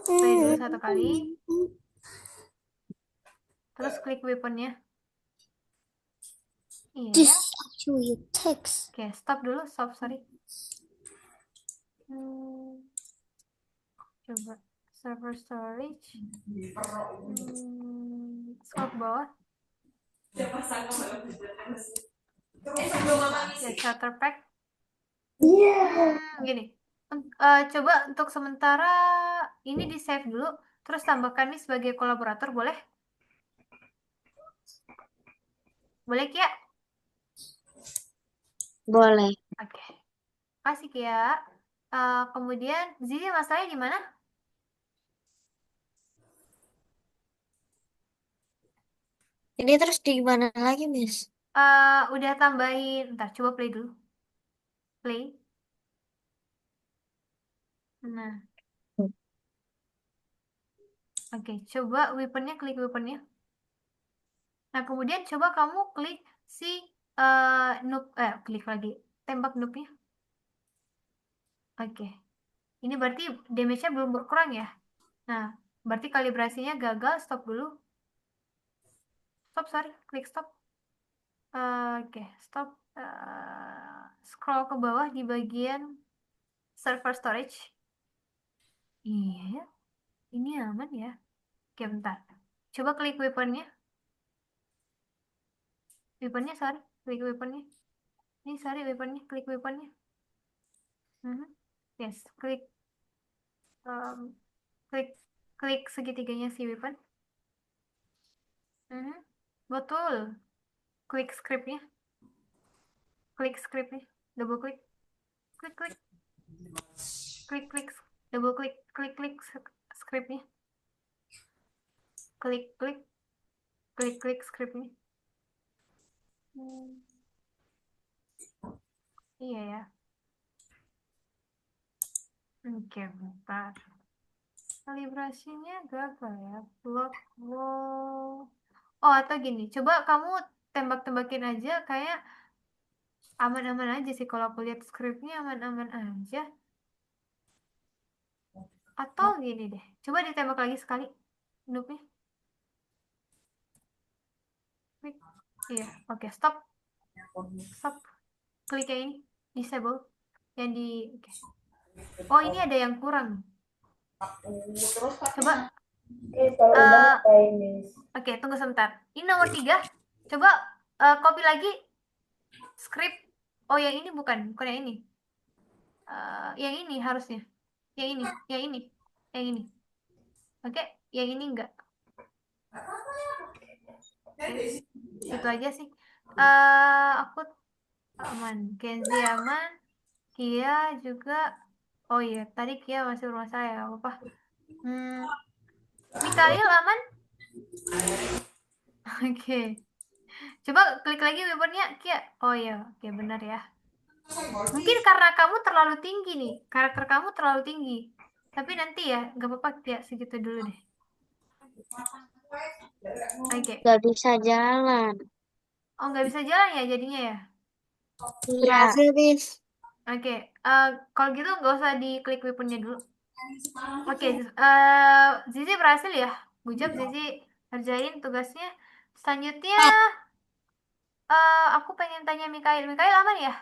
Play dulu satu kali. Terus klik weaponnya. Iya
This
ya.
actually text.
Oke, stop dulu, sorry. Coba server storage. Scroll ke bawah. Ya, starter pack. Gini. Coba untuk sementara ini di save dulu. Terus tambahkan ini sebagai kolaborator, boleh? Boleh, Kia?
Boleh.
Oke. Kasih, Kia. Kemudian, Zizi masalahnya di mana?
Ini terus di mana lagi, Miss?
Udah tambahin. Ntar, coba play dulu. Play. Nah. Oke, coba weaponnya, klik weaponnya. Nah, kemudian coba kamu klik si noob, klik lagi, tembak noobnya. Oke, ini berarti damage-nya belum berkurang ya. Nah, berarti kalibrasinya gagal, stop dulu. Stop, sorry, klik stop. Oke, stop. Scroll ke bawah di bagian server storage. Iya ya, ini aman ya. Oke, bentar. Coba klik weaponnya. Weaponnya, sorry. Klik weaponnya. Ini, sorry, weaponnya. Klik weaponnya. Yes, klik. Klik klik segitiganya si weapon. Betul. Klik scriptnya. Klik scriptnya. Double klik. Klik klik. Klik klik. Double klik. Klik klik scriptnya. Klik klik. Klik klik scriptnya. Iya ya. Oke, bentar. Kalibrasinya gagal ya. Block wall. Oh, atau gini. Coba kamu tembak-tembakin aja. Kayak aman-aman aja sih. Kalau aku lihat scriptnya aman-aman aja. Atau gini deh. Coba ditembak lagi sekali. Noobnya. Klik. Iya. Oke, stop. Stop. Klik yang ini. Disable. Yang di... Oke. Oh, ini ada yang kurang. Coba.
Oke, kalau udah ngapain, Miss?
Oke, tunggu sebentar. Ini nomor 3. Coba copy lagi script. Oh, yang ini bukan yang ini. Yang ini harusnya. Yang ini, yang ini, yang ini. Oke, yang ini enggak. Oke, itu aja sih. Aku aman. Kenzi aman. Kia juga. Oh iya, tadi Kia masih rumah saya. Apa? Mikael aman? Oke. Coba klik lagi weaponnya, Kia. Oh iya, oke benar ya. Mungkin karena kamu terlalu tinggi nih. Karakter kamu terlalu tinggi. Tapi nanti ya, nggak apa-apa Kia, segitu dulu deh. Oke.
Gak bisa jalan.
Oh, nggak bisa jalan ya jadinya ya?
Iya.
Berhasil, Miss.
Oke. Kalau gitu nggak usah diklik weaponnya dulu. Oke. Zizi berhasil ya? Good job Zizi kerjain tugasnya. Selanjutnya, aku pengen tanya Mikael. Mikael aman ya?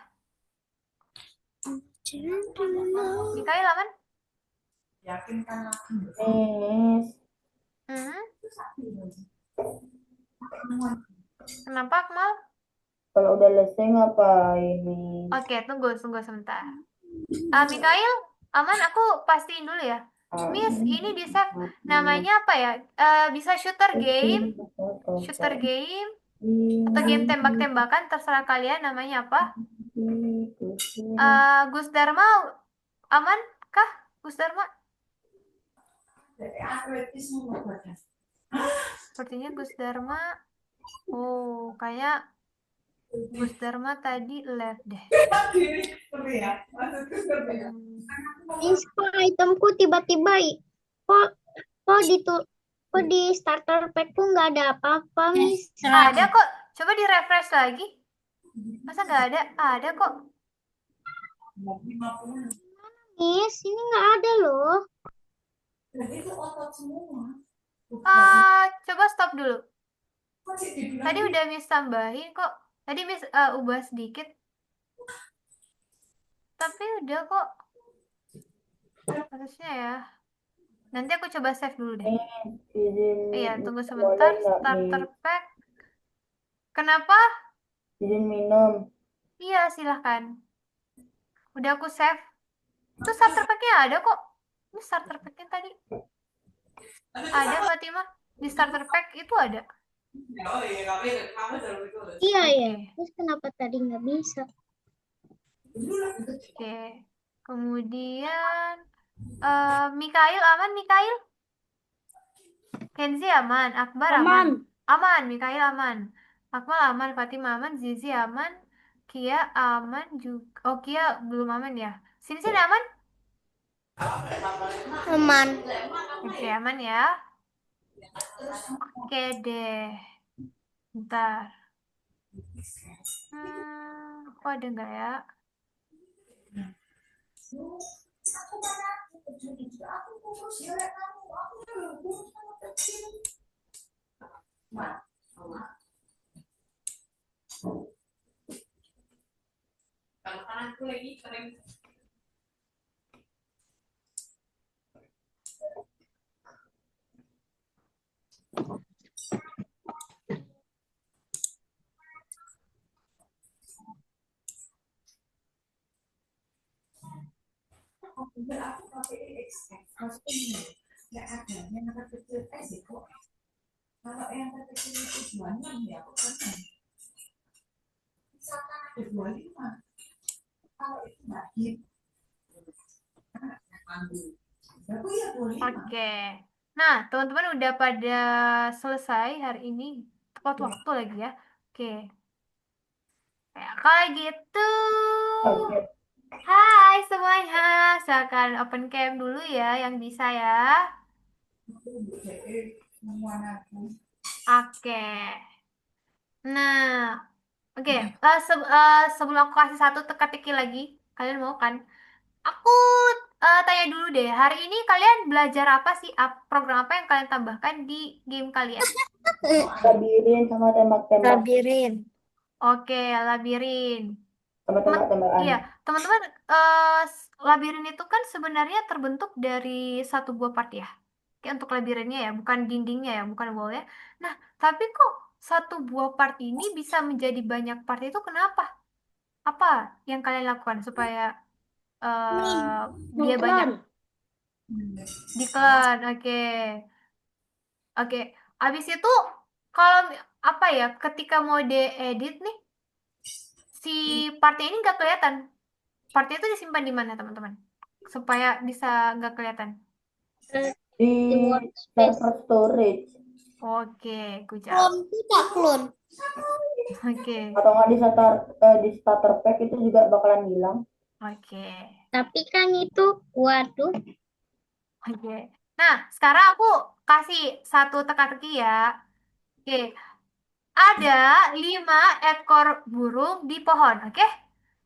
Mikael aman?
Miss,
Kenapa, Akmal?
kalau udah selesai ngapain, Miss?
Oke, tunggu sebentar. Mikael, aman? Aku pastiin dulu ya. Miss, ini di save namanya apa ya? Bisa shooter game atau game tembak-tembakan, terserah kalian namanya apa. Gus Dharma aman kah? Gus Dharma? Sepertinya Gus Dharma. Oh, kayak Gus Dharma tadi left deh.
Miss, kok itemku tiba-tiba kok di starter packku nggak ada apa-apa, Miss.
Ada kok. Coba di refresh lagi. Masa nggak ada? Ada kok.
Miss, ini nggak ada loh.
Coba stop dulu. Tadi udah Miss tambahin kok. Tadi Miss ubah sedikit. Tapi udah kok. Harusnya ya. Nanti aku coba save dulu deh. Iya, tunggu sebentar. Starter pack. Kenapa?
Izin minum.
Iya, silahkan. Udah aku save. Itu starter packnya ada kok. Ini starter packnya tadi. Ada, Fatima. Di starter pack itu ada.
Iya ya.
Oke.
Terus kenapa tadi nggak bisa?
Oke. Kemudian Mikail aman, Mikail? Kenzi aman, Akbar aman. Aman, Mikail aman. Akmal aman, Fatima aman, Zizi aman, Kia aman juga. Oh, Kia belum aman ya. Sini aman?
Aman.
Oke, aman ya. Oke deh. Bentar. Kok ada nggak ya? Oke. Nah, teman-teman udah pada selesai hari ini. Tepat waktu lagi ya. Oke. Ya, kalau gitu,
Oke.
hai semuanya. Silakan open cam dulu ya yang bisa ya. Oke. Nah, oke. Sebelum aku kasih satu teka-teki lagi, kalian mau kan? Aku tanya dulu deh, hari ini kalian belajar apa sih? Program apa yang kalian tambahkan di game kalian?
Labirin sama tembak-tembak
Labirin.
Oke, labirin.
sama
Teman,
tembak-tembakan.
iya, teman-teman, labirin itu kan sebenarnya terbentuk dari satu buah part ya. Oke, untuk labirinnya ya, bukan dindingnya ya, bukan wallnya. Nah, tapi kok satu buah part ini bisa menjadi banyak part itu kenapa? Apa yang kalian lakukan supaya eh dia banyak?
Nongkrong.
Decline, oke. Oke. Habis itu kalau apa ya, ketika mau diedit nih, si partnya ini nggak kelihatan. Partnya itu disimpan di mana, teman-teman? Supaya bisa nggak kelihatan.
Di
Di workspace.
server storage
Oke, good job.
Klon tuh tak klon.
Oke,
atau nggak di starter pack itu juga bakalan hilang.
oke,
Tapi kan itu, waduh,
oke. Nah, sekarang aku kasih satu teka-teki ya. Oke, ada 5 ekor burung di pohon, oke?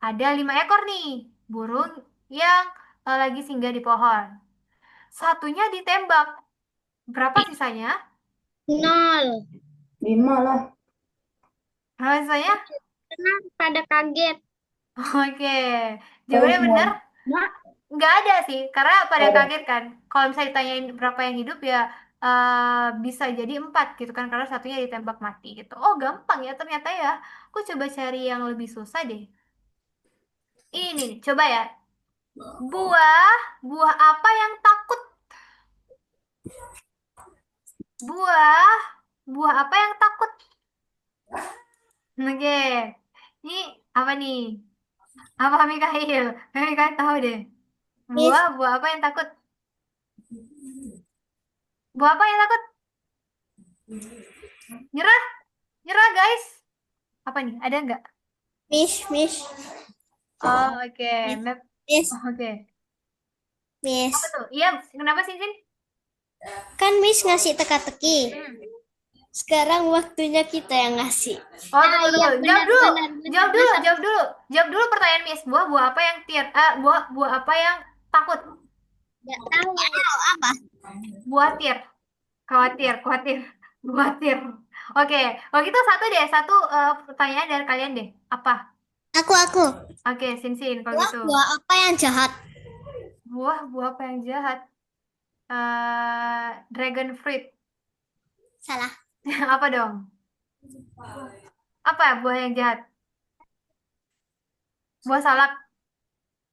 Ada 5 ekor nih burung yang lagi singgah di pohon. Satunya ditembak. Berapa sisanya?
0.
5 lah.
Berapa sisanya?
Karena pada kaget.
Oke,
Tahu
jawabannya benar.
semua.
Nggak ada sih, karena pada
Nggak ada.
kaget kan. Kalau misalnya ditanyain berapa yang hidup ya bisa jadi 4 gitu kan, karena satunya ditembak mati gitu. Oh gampang ya ternyata ya. Aku coba cari yang lebih susah deh. Ini nih, coba ya. Buah, buah apa yang takut? Buah, buah apa yang takut? Oke, ini apa nih? Apa Mikail? Mikail tahu deh.
Miss,
Buah apa yang takut? Buah apa yang takut? Nyerah, nyerah guys. Apa nih? Ada nggak?
miss,
Oh, oke. Map.
miss,
Oh, oke. Apa
miss.
tuh? Iya, kenapa sih, Sin?
Kan miss ngasih teka-teki.
Hmm.
Sekarang waktunya kita yang ngasih.
Oh,
Ah,
tunggu,
iya,
tunggu. Jawab
benar,
dulu.
benar, benar,
Jawab dulu,
benar.
jawab dulu. Jawab dulu pertanyaan Miss. Buah apa yang buah buah apa yang takut?
Nggak tahu.
Apa?
Buah tir. Khawatir, khawatir. Buah tir. Oke. Oh, gitu satu deh. Satu pertanyaan dari kalian deh. Apa?
Aku.
Oke, Sin, kalau
Buah,
gitu.
buah apa yang jahat?
Buah apa yang jahat? Dragon fruit.
Salah.
Apa dong? Apa buah yang jahat? Buah salak.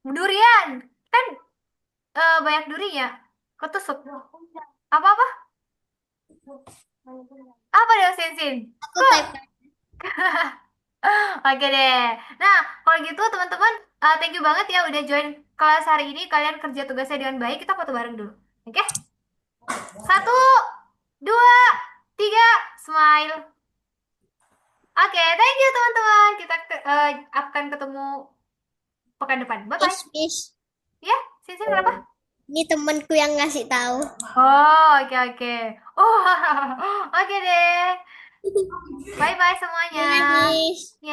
Durian. Kan banyak durinya. Ketusuk. Apa-apa? Apa dong, Sin?
Aku type.
Oke deh. Nah, kalau gitu teman-teman, thank you banget ya udah join kelas hari ini. Kalian kerja tugasnya dengan baik. Kita foto bareng dulu. Oke? Satu, dua, tiga, smile. Oke, thank you teman-teman. Kita akan ketemu pekan depan. Bye-bye.
Miss.
Ya, Sin kenapa?
Ini temanku yang ngasih tahu.
Oh, oke. Oh, oke deh. Bye-bye semuanya.
Miss.
Ya.